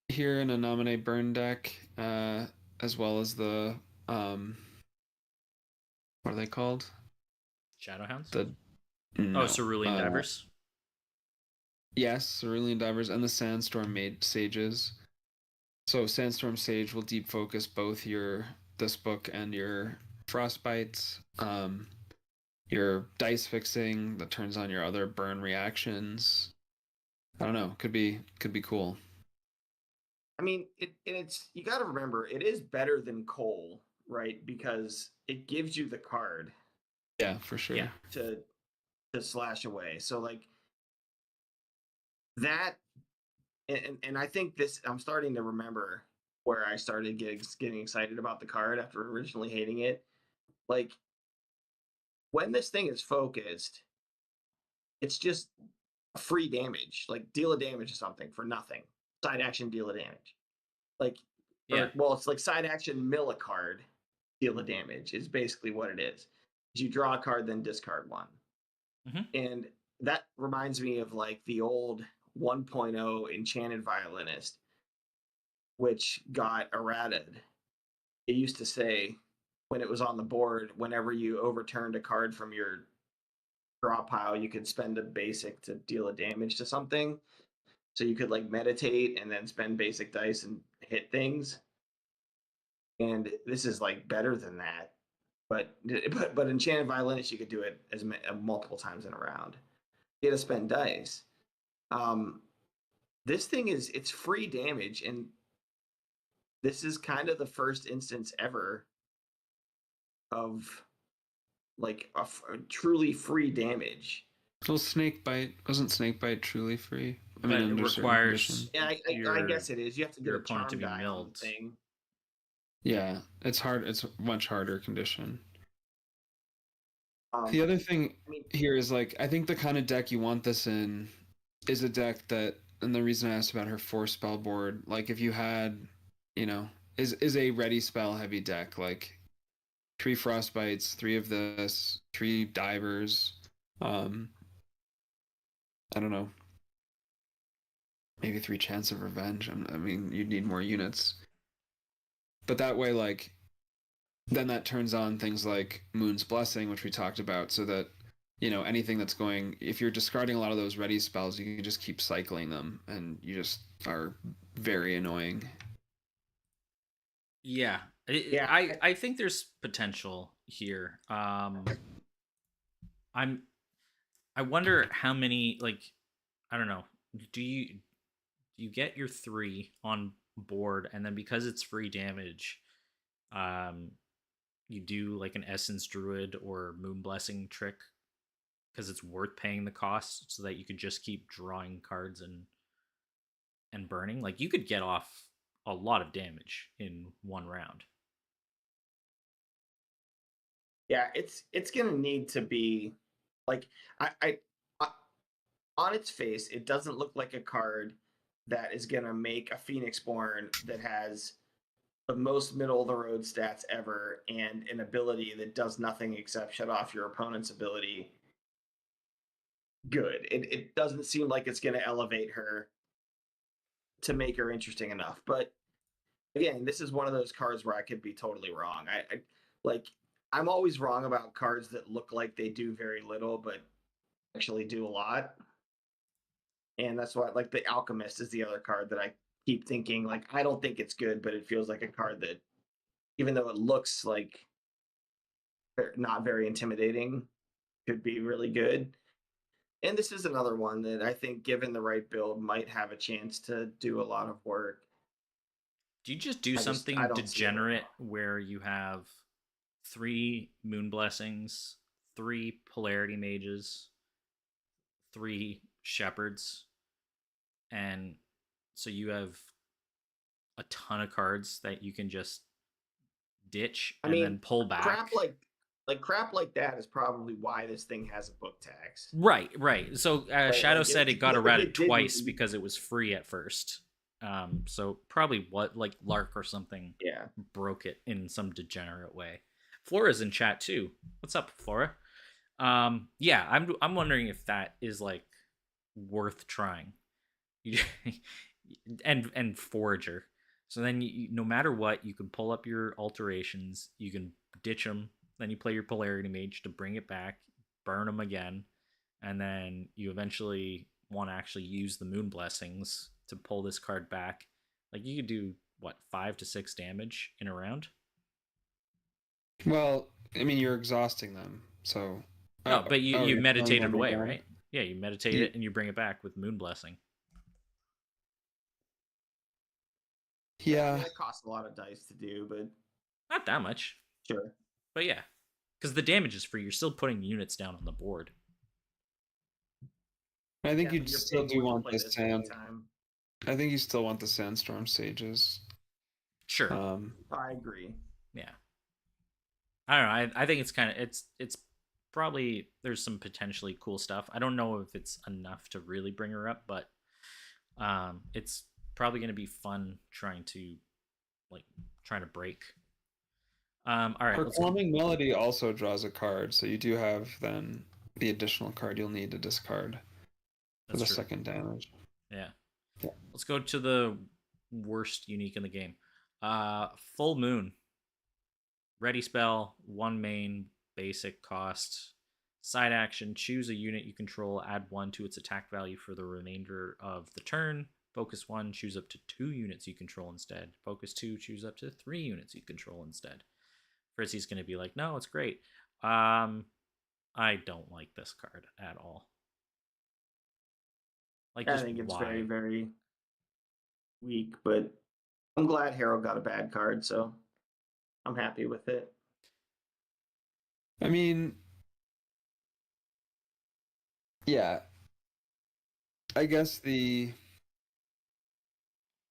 here in a Naminé burn deck, as well as the what are they called? Shadowhounds? No, Cerulean Divers? Yes, Cerulean Divers and the Sandstorm Sages. So Sandstorm Sage will deep focus both this book and your Frostbites. Your dice fixing that turns on your other burn reactions. I don't know. Could be cool. I mean, it's you got to remember it is better than Cole, right? Because it gives you the card. Yeah, for sure. Yeah. To slash away. So like that, and I think this. I'm starting to remember where I started getting excited about the card after originally hating it. Like when this thing is focused, it's just free damage. Like deal a damage to something for nothing. Side action, deal a damage. Like, it's like side action, mill a card, deal a damage is basically what it is. You draw a card, then discard 1. Mm-hmm. And that reminds me of like the old 1.0 Enchanted Violinist, which got errated it used to say when it was on the board, whenever you overturned a card from your draw pile, you could spend a basic to deal a damage to something. So you could like meditate and then spend basic dice and hit things. And this is like better than that. But enchanted violinist, you could do it as multiple times in a round. You had to spend dice. This thing it's free damage, and this is kind of the first instance ever of like a truly free damage. Well, Snakebite wasn't Snakebite truly free. I But mean, it under certain requires conditions. Yeah, I guess it is. You have to get your a opponent to charm be die on the milled. thing. Yeah, it's hard. It's a much harder condition. Um, The other thing I mean, here is like I think the kind of deck you want this in is a deck that, and the reason I asked about her 4-spell board, like if you had, is a ready spell heavy deck, like 3 Frostbites, 3 of this, 3 Divers, I don't know, maybe 3 Chance of Revenge. I mean, you'd need more units, but that way, like, then that turns on things like Moon's Blessing, which we talked about, so that anything that's going, if you're discarding a lot of those ready spells, you can just keep cycling them, and you just are very annoying. Yeah. Yeah. I think there's potential here. I wonder how many, like, I don't know. Do you get your 3 on board, and then because it's free damage, you do like an Essence Druid or Moon Blessing trick because it's worth paying the cost, so that you could just keep drawing cards and burning. Like, you could get off a lot of damage in one round. Yeah, it's gonna need to be like I on its face, it doesn't look like a card that is gonna make a Phoenixborn that has the most middle of the road stats ever and an ability that does nothing except shut off your opponent's ability good. It doesn't seem like it's gonna elevate her to make her interesting enough. But again, this is one of those cards where I could be totally wrong. I like I'm always wrong about cards that look like they do very little but actually do a lot. And that's why like the Alchemist is the other card that I keep thinking like I don't think it's good, but it feels like a card that even though it looks like not very intimidating, could be really good. And this is another one that I think given the right build might have a chance to do a lot of work. Do you just do I something don't see it right degenerate now. where you have 3 Moon Blessings, 3 Polarity Mages, 3 Shepherds, and so you have a ton of cards that you can just ditch I and mean, then pull back? crap like that is probably why this thing has a book tax. Right, right. So Right? Shadow Like said it got errated it didn't twice because it was free at first. So probably what, like Lark or something, yeah. broke it in some degenerate way. Flora's in chat too. What's up, Flora? Yeah, I'm wondering if that is like worth trying. And Forager. So then no matter what, you can pull up your alterations, you can ditch them, then you play your Polarity Mage to bring it back, burn them again, and then you eventually want to actually use the Moon Blessings to pull this card back. Like, you could do what, 5 to 6 damage in a round? Well, I mean, you're exhausting them, so. No, but you you're meditate throwing it them away, down? right? Yeah, you meditate it and you bring it back with Moon Blessing. Yeah. I mean, it costs a lot of dice to do, but Not that much, sure. but yeah, because the damage is free. You're still putting units down on the board. I think Yeah, you'd but you're still paying do more to want play the this sand. anytime. I think you still want the Sandstorm Sages. Sure. I agree. Yeah. I don't know. I think it's kind of it's probably, there's some potentially cool stuff. I don't know if it's enough to really bring her up, but it's probably going to be fun trying to break. All right. Performing Melody also draws a card, so you do have then the additional card you'll need to discard for the second damage. Yeah. Yeah. Let's go to the worst unique in the game. Full Moon. Ready spell, one main, basic cost. Side action, choose a unit you control, add one to its attack value for the remainder of the turn. Focus 1, choose up to 2 units you control instead. Focus 2, choose up to 3 units you control instead. Fritzy's going to be like, no, it's great. I don't like this card at all. Like, I just think it's very, why? very weak, but I'm glad Harold got a bad card, so I'm happy with it. I mean, yeah. I guess the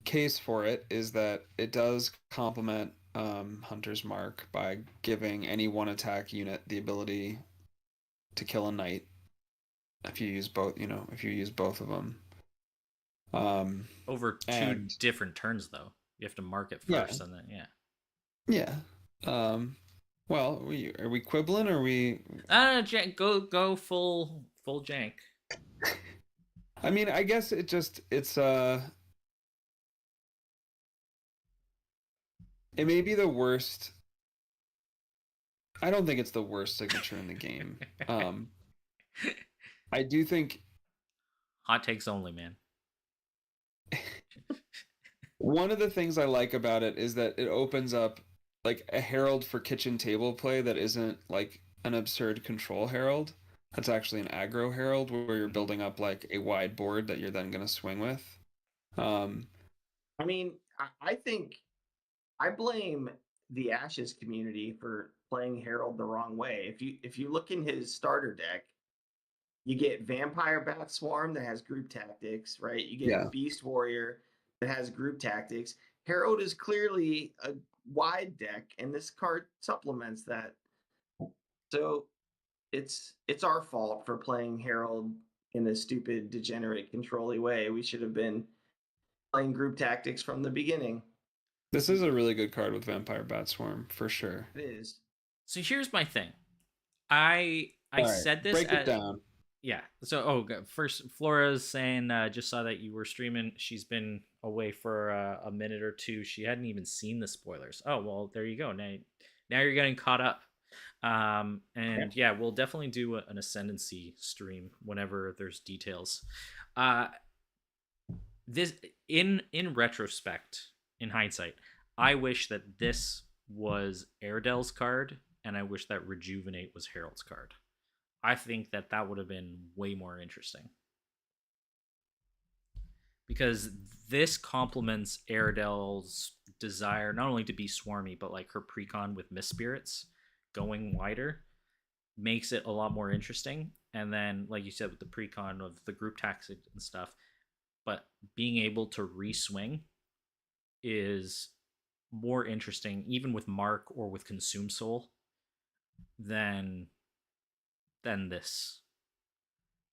case for it is that it does complement Hunter's Mark by giving any one attack unit the ability to kill a knight if you use both. If you use both of them. Over 2 And different turns, though. You have to mark it yeah, first, and then, yeah. yeah. Well, are we quibbling or are we? Jank, go full jank. I mean, I guess it may be the worst. I don't think it's the worst signature in the game. I do think Hot takes only, man. one of the things I like about it is that it opens up like a herald for kitchen table play that isn't like an absurd control herald. That's actually an aggro herald where you're building up like a wide board that you're then going to swing with. I mean, I think I blame the Ashes community for playing Harold the wrong way. If you look in his starter deck, you get Vampire Bat Swarm that has group tactics, right? You Yeah. get Beast Warrior that has group tactics. Harold is clearly a wide deck, and this card supplements that. So it's our fault for playing Harold in a stupid, degenerate, controlly way. We should have been playing group tactics from the beginning. This is a really good card with Vampire Bat Swarm for sure. It is. So here's my thing. I All right, said this break it at down. yeah. So first, Flora's saying just saw that you were streaming. She's been away for a minute or two. She hadn't even seen the spoilers. Oh well, there you go. Now you're getting caught up. And yeah, we'll definitely do an Ascendancy stream whenever there's details. This in retrospect, in hindsight, I wish that this was Airedale's card, and I wish that Rejuvenate was Harold's card. I think that would have been way more interesting because this complements Airedale's desire not only to be swarmy, but like her precon with Mist Spirits going wider makes it a lot more interesting. And then, like you said, with the precon of the group tactics and stuff, but being able to re-swing is more interesting, even with Mark or with Consume Soul, than this.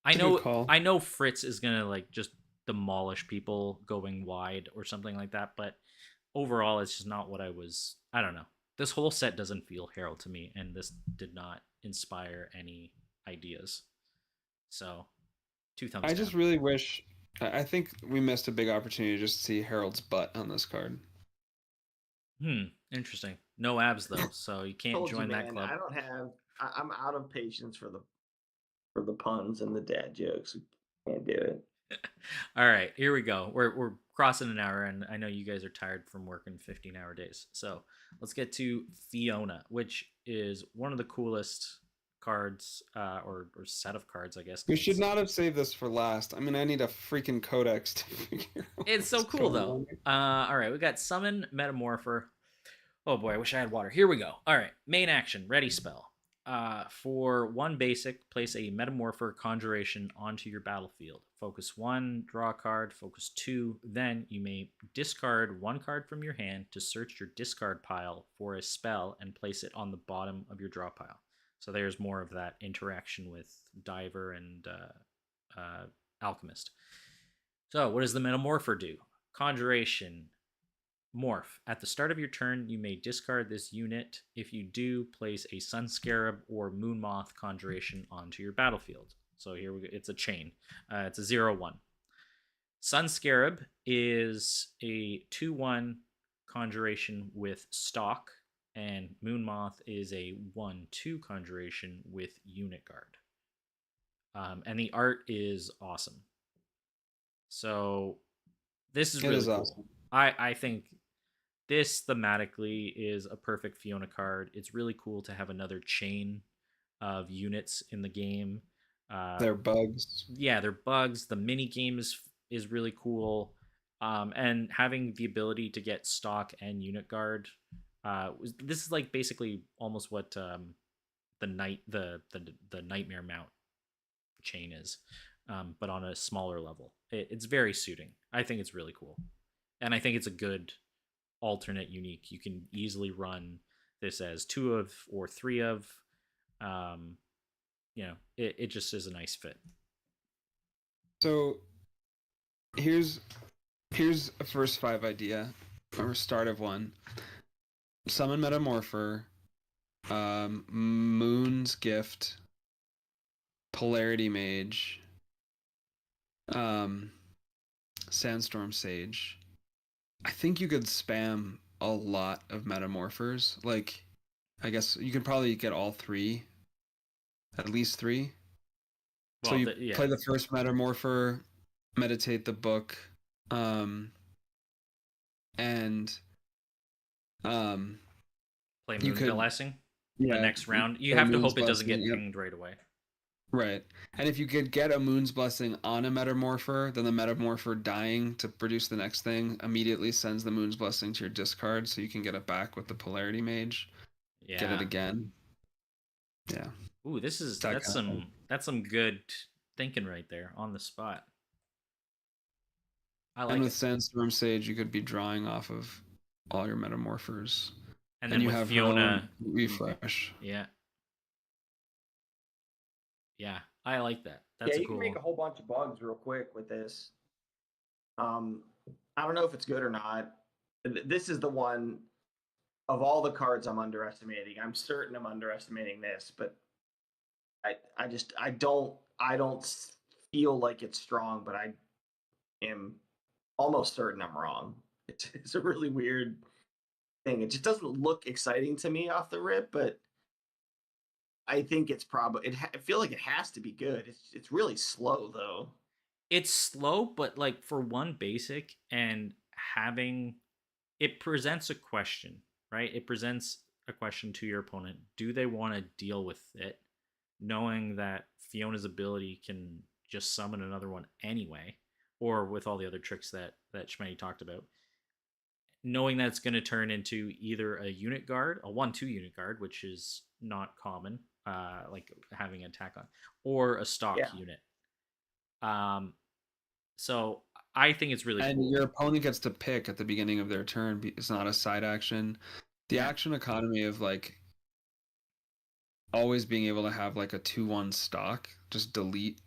I know Fritz is gonna like just demolish people going wide or something like that, but overall it's just not what I don't know. This whole set doesn't feel Herald to me, and this did not inspire any ideas. So 2 thumbs I down. just really wish. I think we missed a big opportunity to just see Harold's butt on this card. Interesting. No abs though, so you can't join that club. I don't have. I'm out of patience for the puns and the dad jokes. Can't do it. All right, here we go. We're crossing an hour, and I know you guys are tired from working 15-hour days. So let's get to Fiona, which is one of the coolest cards, or set of cards, I guess. We should not have saved this for last. I mean, I need a freaking codex to figure out. It's so cool though. All right, we got Summon Metamorpher. Oh boy, I wish I had water. Here we go. All right, main action, ready spell. For 1 basic, place a Metamorpher Conjuration onto your battlefield. Focus 1, draw a card. Focus 2, then you may discard 1 card from your hand to search your discard pile for a spell and place it on the bottom of your draw pile. So there's more of that interaction with Diver and Alchemist. So what does the Metamorpher do? Conjuration. Morph. At the start of your turn, you may discard this unit. If you do, place a Sun Scarab or Moon Moth Conjuration onto your battlefield. So here we go. It's a chain. It's a 0/1. Sun Scarab is a 2/1 Conjuration with Stalk, and Moon Moth is a 1/2 conjuration with unit guard. And the art is awesome. So this is It really is cool. awesome. I think this thematically is a perfect Fiona card. It's really cool to have another chain of units in the game. They're bugs. Yeah, they're bugs. The mini game is really cool. And having the ability to get stock and unit guard. This is like basically almost what the nightmare mount chain is, but on a smaller level. It's very suiting. I think it's really cool, and I think it's a good alternate unique. You can easily run this as 2 of or 3 of. Um, it just is a nice fit. So here's a first 5 idea or start of one. Summon Metamorpher, Moon's Gift, Polarity Mage, Sandstorm Sage. I think you could spam a lot of Metamorphers. Like, I guess you could probably get all 3, at least 3. So Well, you play the first Metamorpher, meditate the book, and play you Moon could, Blessing. yeah, The next round, you play have to Moon's hope it doesn't Blessing, get yep. pinged right away. Right. And if you could get a Moon's Blessing on a Metamorpher, then the Metamorpher dying to produce the next thing immediately sends the Moon's Blessing to your discard, so you can get it back with the Polarity Mage. Yeah. Get it again. Yeah. Ooh, that's some good thinking right there on the spot. I like and with it. Sandstorm Sage, you could be drawing off of all your Metamorphers. And then you with have Fiona, refresh. yeah. Yeah, I like that. Yeah, That's a you can cool. make a whole bunch of bugs real quick with this. I don't know if it's good or not. This is the one of all the cards I'm underestimating. I'm certain I'm underestimating this, but I don't feel like it's strong, but I am almost certain I'm wrong. It's a really weird thing. It just doesn't look exciting to me off the rip, but I think it's probably I feel like it has to be good. It's really slow though. It's slow, but like for one basic and having it presents a question, right? It presents a question to your opponent. Do they want to deal with it, knowing that Fiona's ability can just summon another one anyway, or with all the other tricks that Schmetty talked about, knowing that it's going to turn into either a unit guard, a 1/2 unit guard, which is not common, like having an attack on, or a stock Yeah. unit. So I think it's really And cool. your opponent gets to pick at the beginning of their turn. It's not a side action. The action economy of like always being able to have like a 2/1 stock, just delete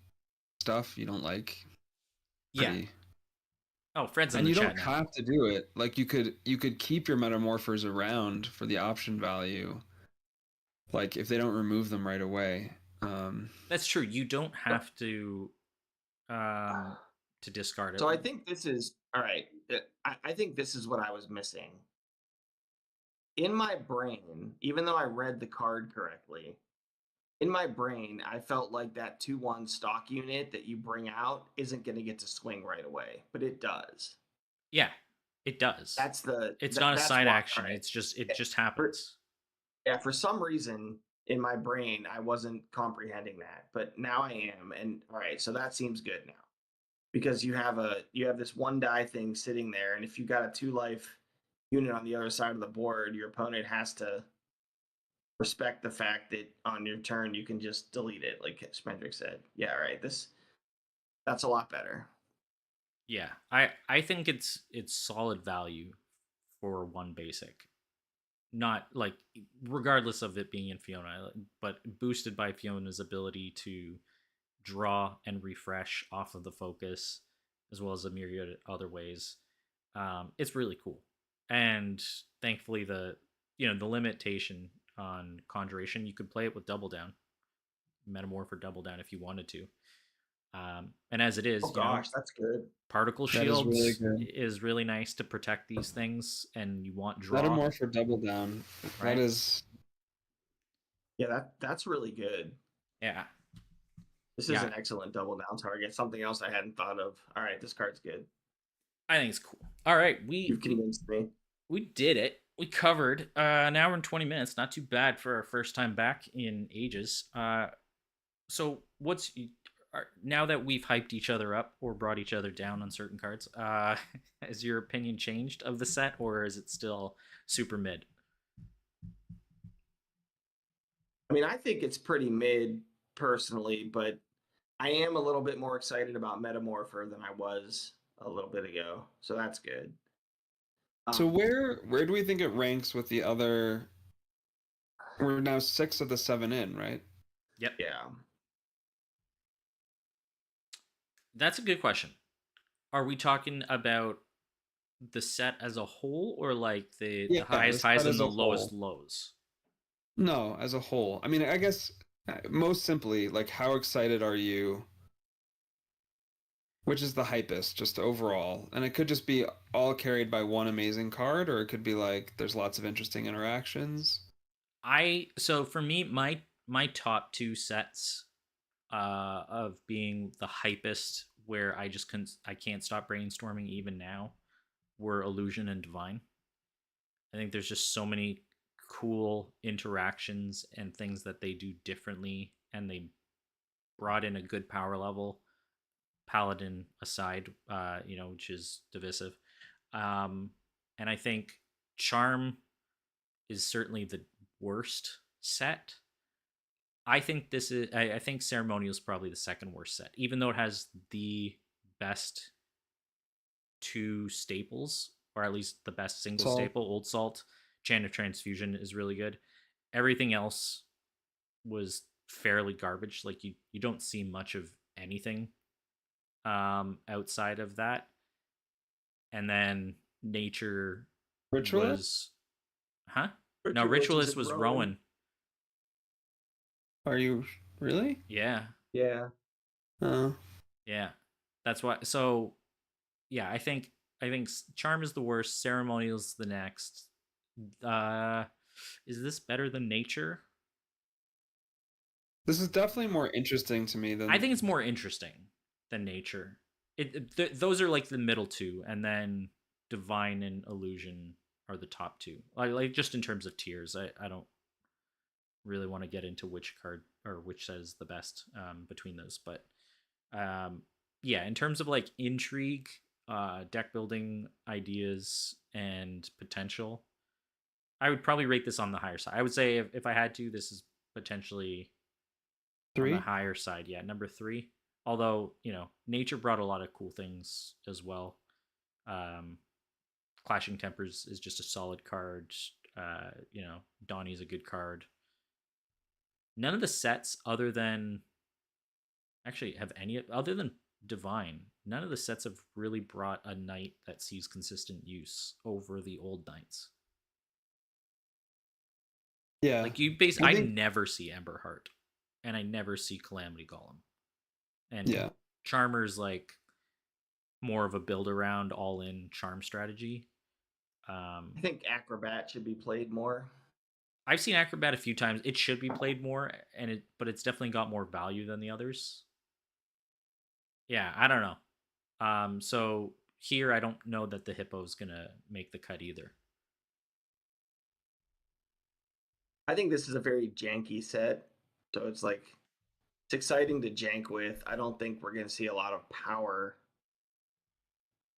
stuff you don't like. Pretty. Yeah. Oh, Fred's in And the you chat don't now. have to do it. Like you could keep your Metamorphers around for the option value. Like if they don't remove them right away. That's true. You don't have to discard it. So I think this is all right. I think this is what I was missing. In my brain, even though I read the card correctly, in my brain, I felt like that 2/1 stock unit that you bring out isn't going to get to swing right away, but it does. Yeah, it does. It's not a that's side why, action. right? It just happens. For some reason in my brain, I wasn't comprehending that, but now I am. And all right, so that seems good now because you have this 1 die thing sitting there, and if you got a 2 life unit on the other side of the board, your opponent has to respect the fact that on your turn you can just delete it, like Spendrick said. Yeah, right. That's a lot better. Yeah, I think it's solid value for one basic. Not like regardless of it being in Fiona, but boosted by Fiona's ability to draw and refresh off of the focus, as well as a myriad of other ways. It's really cool, and thankfully the limitation on conjuration, you could play it with double down, metamorph or double down if you wanted to. And as it Oh is, gosh, that's good. particle That is really shields good. is really nice to protect these things, and you want draw, Metamorph or double down. That right? is Yeah, that's really good. Yeah, This is yeah. an excellent double down target. Something else I hadn't thought of. All right, this card's good. I think it's cool. All right, You've convinced me. we did it. We covered an hour and 20 minutes. Not too bad for our first time back in ages. So now that we've hyped each other up or brought each other down on certain cards? Has your opinion changed of the set, or is it still super mid? I mean, I think it's pretty mid personally, but I am a little bit more excited about Metamorpher than I was a little bit ago. So that's good. so where do we think it ranks with the other? We're now 6 of the 7 in, right? Yep. Yeah. That's a good question. Are we talking about the set as a whole, or like the Yeah, highest the highs set and as the a lowest whole. lows? No, as a whole. I mean, I guess most simply, like, how excited are you? Which is the hypest, just overall? And it could just be all carried by one amazing card, or it could be like there's lots of interesting interactions. So for me, my top two sets of being the hypest, where I can't stop brainstorming even now, were Illusion and Divine. I think there's just so many cool interactions and things that they do differently, and they brought in a good power level, Paladin aside, which is divisive. Um, and I think Charm is certainly the worst set. I think Ceremonial is probably the second worst set, even though it has the best two staples, or at least the best single Salt. staple. Old Salt, Chant of Transfusion is really good. Everything else was fairly garbage. Like you don't see much of anything outside of that. And then Nature Ritualist? was, huh? No, Ritualist is Ritualist in was Rowan. Rowan. Are you really? Yeah, Yeah. Uh, yeah. That's why. So yeah, I think Charm is the worst. Ceremonial's the next. Uh, is this better than Nature? this is definitely more interesting to me I than. think it's more interesting than Nature. Those are like the middle two, and then Divine and Illusion are the top two. Like just in terms of tiers, I don't really want to get into which card or which set is the best between those, but um, yeah, in terms of like intrigue, deck building ideas, and potential, I would probably rate this on the higher side. I would say if I had to, this is potentially on the 3? higher side. Yeah, number three. Although Nature brought a lot of cool things as well. Um, Clashing Tempers is just a solid card. Donnie's a good card. None of the sets other than actually have any other than Divine. None of the sets have really brought a knight that sees consistent use over the old knights. Yeah. Like I never see Emberheart, and I never see Calamity Golem, and Yeah. Charmer's like more of a build around all in charm strategy. I think Acrobat should be played more. I've seen Acrobat a few times. It should be played more, but it's definitely got more value than the others. Yeah, I don't know. So here I don't know that the Hippo's gonna make the cut either. I think this is a very janky set. So it's like it's exciting to jank with. I don't think we're gonna see a lot of power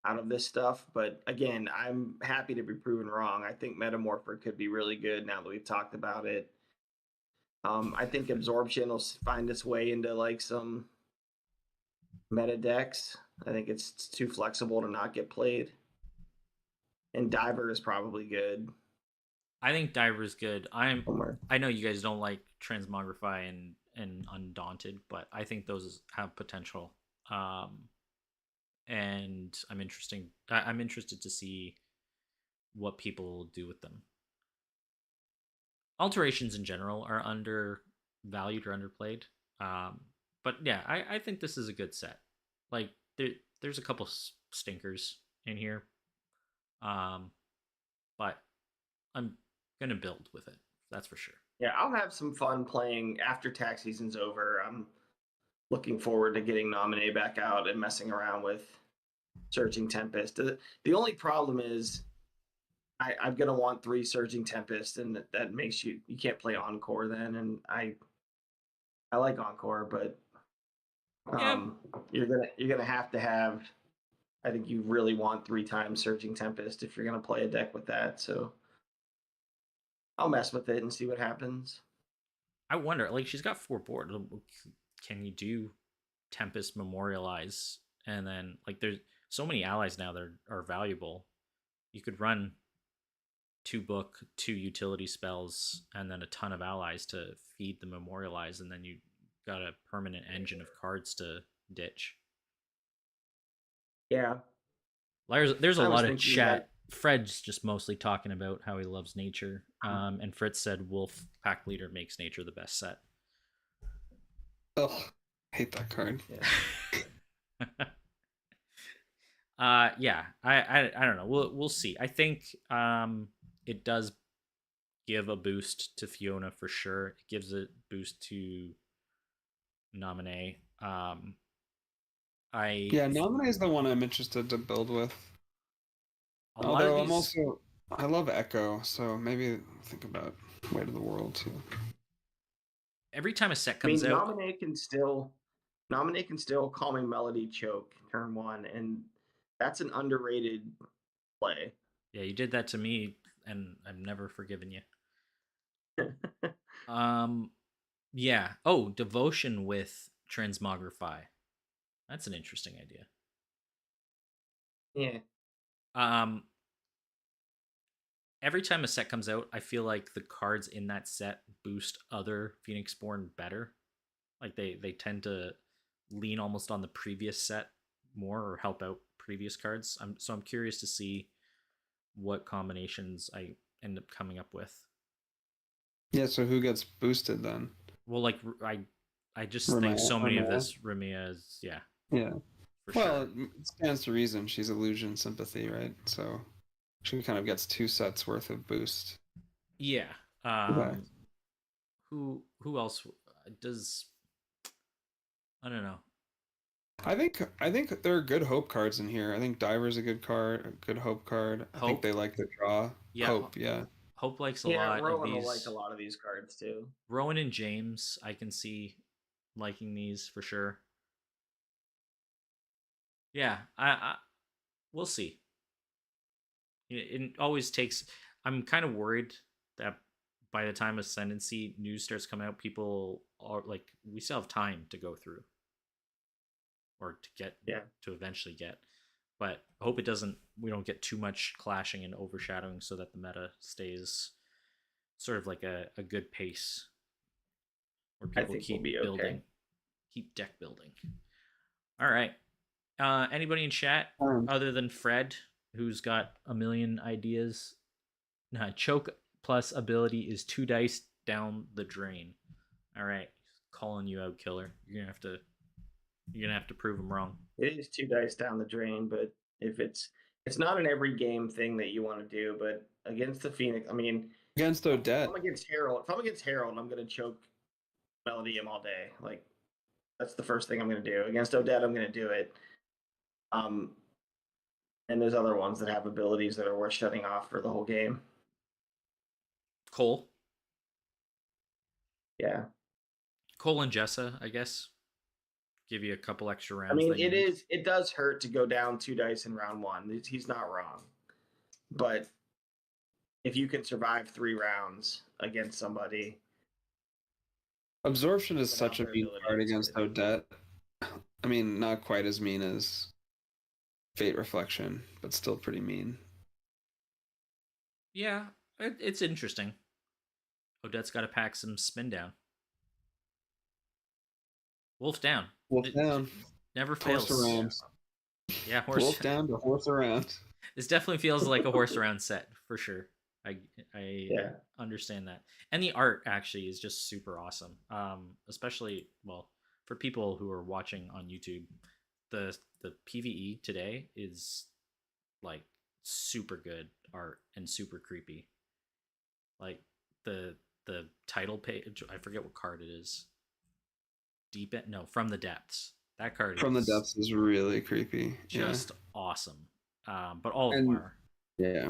out of this stuff. But again, I'm happy to be proven wrong. I think Metamorpher could be really good now that we've talked about it. I think Absorption will find its way into like some meta decks. I think it's too flexible to not get played. And Diver is probably good. I think Diver's good. Somewhere. I know you guys don't like Transmogrify and Undaunted, but I think those have potential. And I'm interested to see what people do with them. Alterations in general are undervalued or underplayed. but yeah, I think this is a good set. Like there's a couple stinkers in here, um, but I'm gonna build with it. That's for sure. Yeah, I'll have some fun playing after tax season's over. I'm looking forward to getting Nominee back out and messing around with Surging Tempest. The only problem is I'm gonna want 3 Surging Tempest, and that makes you can't play Encore then. And I like Encore, but Yeah, you're gonna have to have. I think you really want 3 times Surging Tempest if you're gonna play a deck with that. So I'll mess with it and see what happens. I wonder. Like she's got 4 board. Can you do Tempest Memorialize, and then like there's so many allies now that are valuable. You could run 2 book, 2 utility spells, and then a ton of allies to feed the Memorialize, and then you got a permanent engine of cards to ditch. Yeah, There's a I was lot of thinking chat. that. Fred's just mostly talking about how he loves nature. And Fritz said Wolf Pack Leader makes nature the best set. Oh, hate that card. Yeah. Yeah, I don't know. We'll see. I think it does give a boost to Fiona for sure. It gives a boost to Nominee. Nominee is the one I'm interested to build with. A lot of Although these, I love Echo, so maybe think about Weight of the World too. every time a set I mean, comes out, Nominate can still Calming Melody choke turn 1, and that's an underrated play. yeah, you did that to me, and I've never forgiven you. Yeah. Oh, Devotion with Transmogrify. That's an interesting idea. Yeah. Um, every time a set comes out, I feel like the cards in that set boost other Phoenixborn better. Like they tend to lean almost on the previous set more or help out previous cards. I'm curious to see what combinations I end up coming up with. Yeah, so who gets boosted then? Well, like I just think Ramea, so many of Ramea? this Ramea is Yeah. for Well, sure. it stands to reason she's Illusion Sympathy, right? So she kind of gets 2 sets worth of boost. Yeah. Okay. Who else does? I don't know. I think there are good hope cards in here. I think Diver's a good card, a good hope card. I think Hope. they like the draw. Yeah. Hope, yeah. Hope likes a Yeah, lot of Rowan will like a these. lot of these cards too. Rowan and James, I can see liking these for sure. Yeah, I we'll see. It always takes. I'm kind of worried that by the time Ascendancy news starts coming out, people are like, we still have time to go through or to get Yeah. to eventually get. But I hope it doesn't. We don't get too much clashing and overshadowing, so that the meta stays sort of like a good pace where I people think we'll keep be building, okay. keep deck building. All right. Anybody in chat other than Fred, who's got a million ideas? Nah, choke plus ability is 2 dice down the drain. All right, calling you out, killer. You're gonna have to prove him wrong. It is 2 dice down the drain, but if it's not an every game thing that you want to do, but against the Phoenix, I mean, Against Odette. if I'm against Harold, I'm gonna choke Melody him all day. Like that's the first thing I'm gonna do. Against Odette, I'm gonna do it. Um, and there's other ones that have abilities that are worth shutting off for the whole game. Cole, Yeah. Cole and Jessa, I guess. Give you a couple extra rounds. I mean, that you need. it does hurt to go down 2 dice in round 1. He's not wrong. But if you can survive 3 rounds against somebody, Absorption is without such a their mean card abilities, against Odette. I mean, not quite as mean as Fate Reflection, but still pretty mean. Yeah, it's interesting. Odette's got to pack some spin down. Wolf down. Wolf down. Never Horse fails. around. Yeah, horse. Wolf down to horse around. This definitely feels like a horse around set for sure. I yeah. understand that, and the art actually is just super awesome. Especially for people who are watching on YouTube, the PVE today is like super good art and super creepy. Like the title page, I forget what card it is. Deep End, no, From the Depths. That card From the is Depths is really creepy. just awesome. But all of them And are. yeah.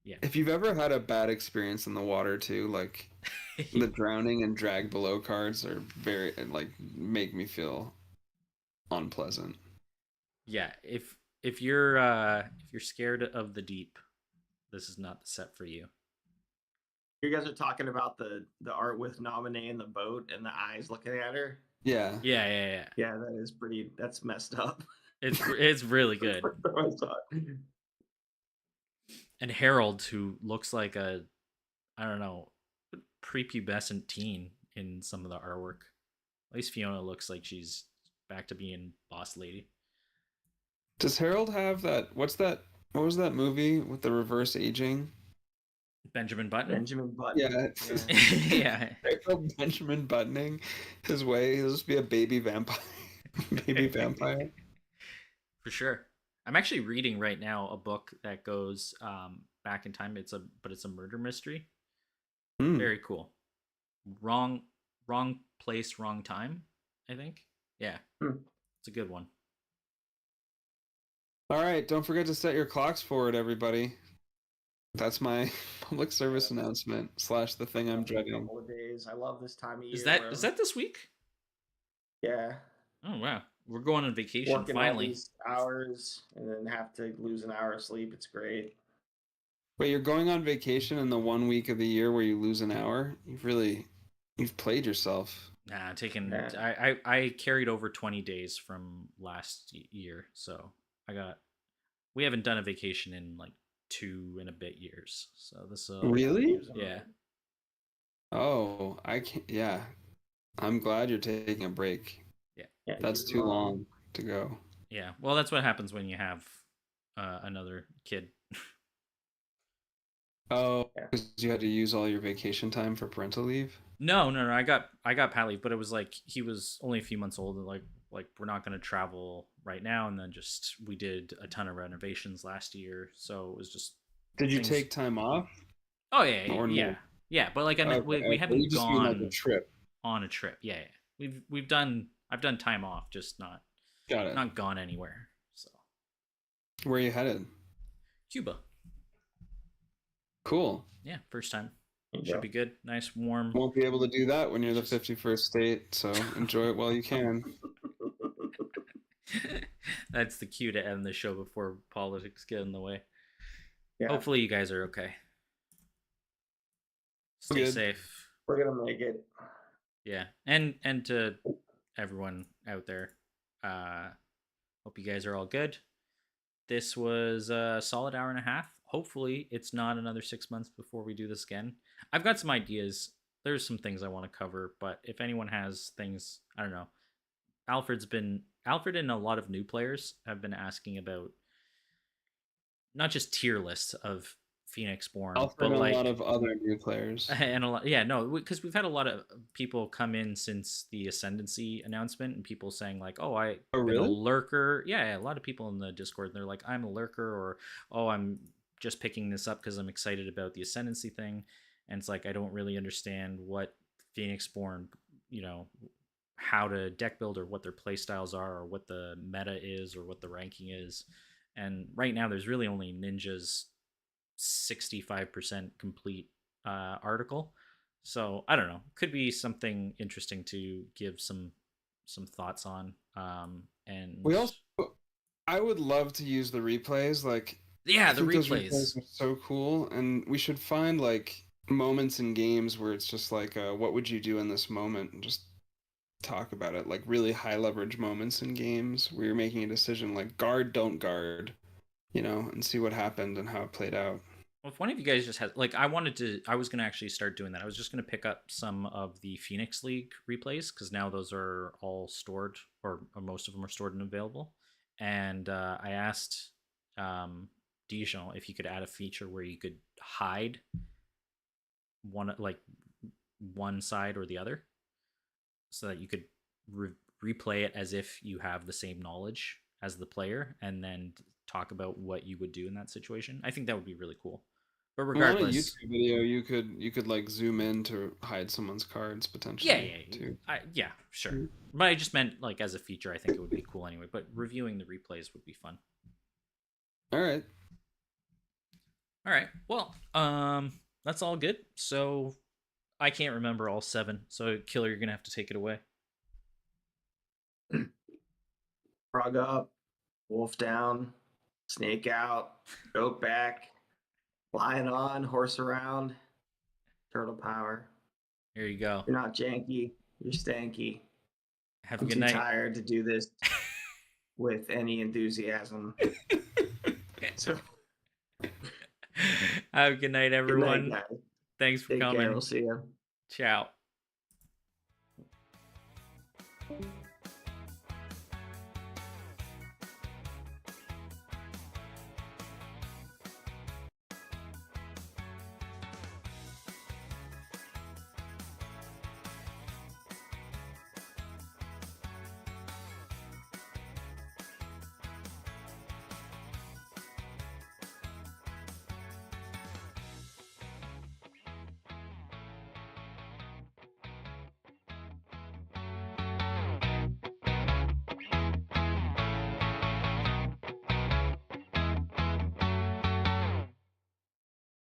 Yeah. If you've ever had a bad experience in the water too, like the drowning and drag below cards are very like make me feel unpleasant. Yeah, if you're scared of the deep, this is not the set for you. You guys are talking about the art with Nominee in the boat and the eyes looking at her. Yeah. Yeah. Yeah, that is pretty. That's messed up. It's really good. I saw it. And Harold, who looks like a, I don't know, prepubescent teen in some of the artwork. At least Fiona looks like she's back to being boss lady. Does Harold have that? What's that? What was that movie with the reverse aging? Benjamin Button. Benjamin Button. Yeah. Yeah. Harold Benjamin buttoning his way. He'll just be a baby vampire. Baby vampire. For sure. I'm actually reading right now a book that goes back in time. It's a murder mystery. Mm. Very cool. Wrong place, wrong time, I think. Yeah. It's a good one. All right, don't forget to set your clocks forward, everybody. That's my public service announcement / the thing I'm dreading. Couple of days. I love this time of year. Is that this week? Yeah. Oh wow. We're going on vacation Working all finally. these hours and then have to lose an hour of sleep. It's great. Wait, you're going on vacation in the 1 week of the year where you lose an hour? You've played yourself. Nah, taking Yeah. I carried over 20 days from last year, so we haven't done a vacation in like 2 and a bit years. So this Really? Yeah. Oh, I can't. Yeah, I'm glad you're taking a break. Yeah, That's too long to go. Yeah. Well, that's what happens when you have another kid. Oh, Yeah. because you had to use all your vacation time for parental leave? No. I got pat leave, but it was like he was only a few months old, and like we're not going to travel right now, and then just we did a ton of renovations last year, so it was just. Did you things- take time off? Oh yeah, Or no? yeah. But like I mean, Okay, we you haven't just mean like gone a trip. on a trip. Yeah. We've done. I've done time off, just Got it. not gone anywhere. So Where are you headed? Cuba. Cool. Yeah, first time. There you Should go. be good. Nice, warm. Won't be able to do that when you're the 51st state, so enjoy it while you can. That's the cue to end the show before politics get in the way. Yeah. Hopefully you guys are okay. Stay Good. safe. We're gonna make it. Yeah. And to everyone out there, hope you guys are all good. This was a solid hour and a half. Hopefully it's not another 6 months before we do this again. I've got some ideas. There's some things I want to cover, but if anyone has things, I don't know. Alfred and a lot of new players have been asking about not just tier lists of Phoenixborn, Alfred but and like a lot of other new players. and a lot, yeah, no, because we've had a lot of people come in since the Ascendancy announcement, and people saying like, "Oh, I've been a really? lurker." Yeah, a lot of people in the Discord, and they're like, "I'm a lurker," or "Oh, I'm just picking this up because I'm excited about the Ascendancy thing," and it's like I don't really understand what Phoenixborn, how to deck build or what their play styles are or what the meta is or what the ranking is. And right now, there's really only Ninja's 65% complete article. So I don't know. Could be something interesting to give some thoughts on. And We also, I would love to use the replays. Like, yeah, I the think those replays. are so cool, and we should find like moments in games where it's just like, what would you do in this moment, and just talk about it. Like really high leverage moments in games where you're making a decision, like guard, don't guard, and see what happened and how it played out. Well, if one of you guys just had, like, I was going to actually start doing that. I was just going to pick up some of the Phoenix League replays because now those are all stored, or most of them are stored and available. And I asked Dijon if you could add a feature where you could hide one side or the other, so that you could replay it as if you have the same knowledge as the player, and then talk about what you would do in that situation. I think that would be really cool. But Well, on a regardless, YouTube video, you could like zoom in to hide someone's cards potentially. Too. Yeah, sure. But I just meant like as a feature, I think it would be cool anyway. But reviewing the replays would be fun. All right. All right. Well, that's all good. So I can't remember all 7. So Killer, you're gonna have to take it away. Frog up, wolf down, snake out, goat back, lion on, horse around, turtle power. Here you go. You're not janky, you're stanky. Have a I'm good too night. tired to do this with any enthusiasm. So, have a good night, everyone. good night, guys. Thanks for Take coming. care. We'll see you. Ciao.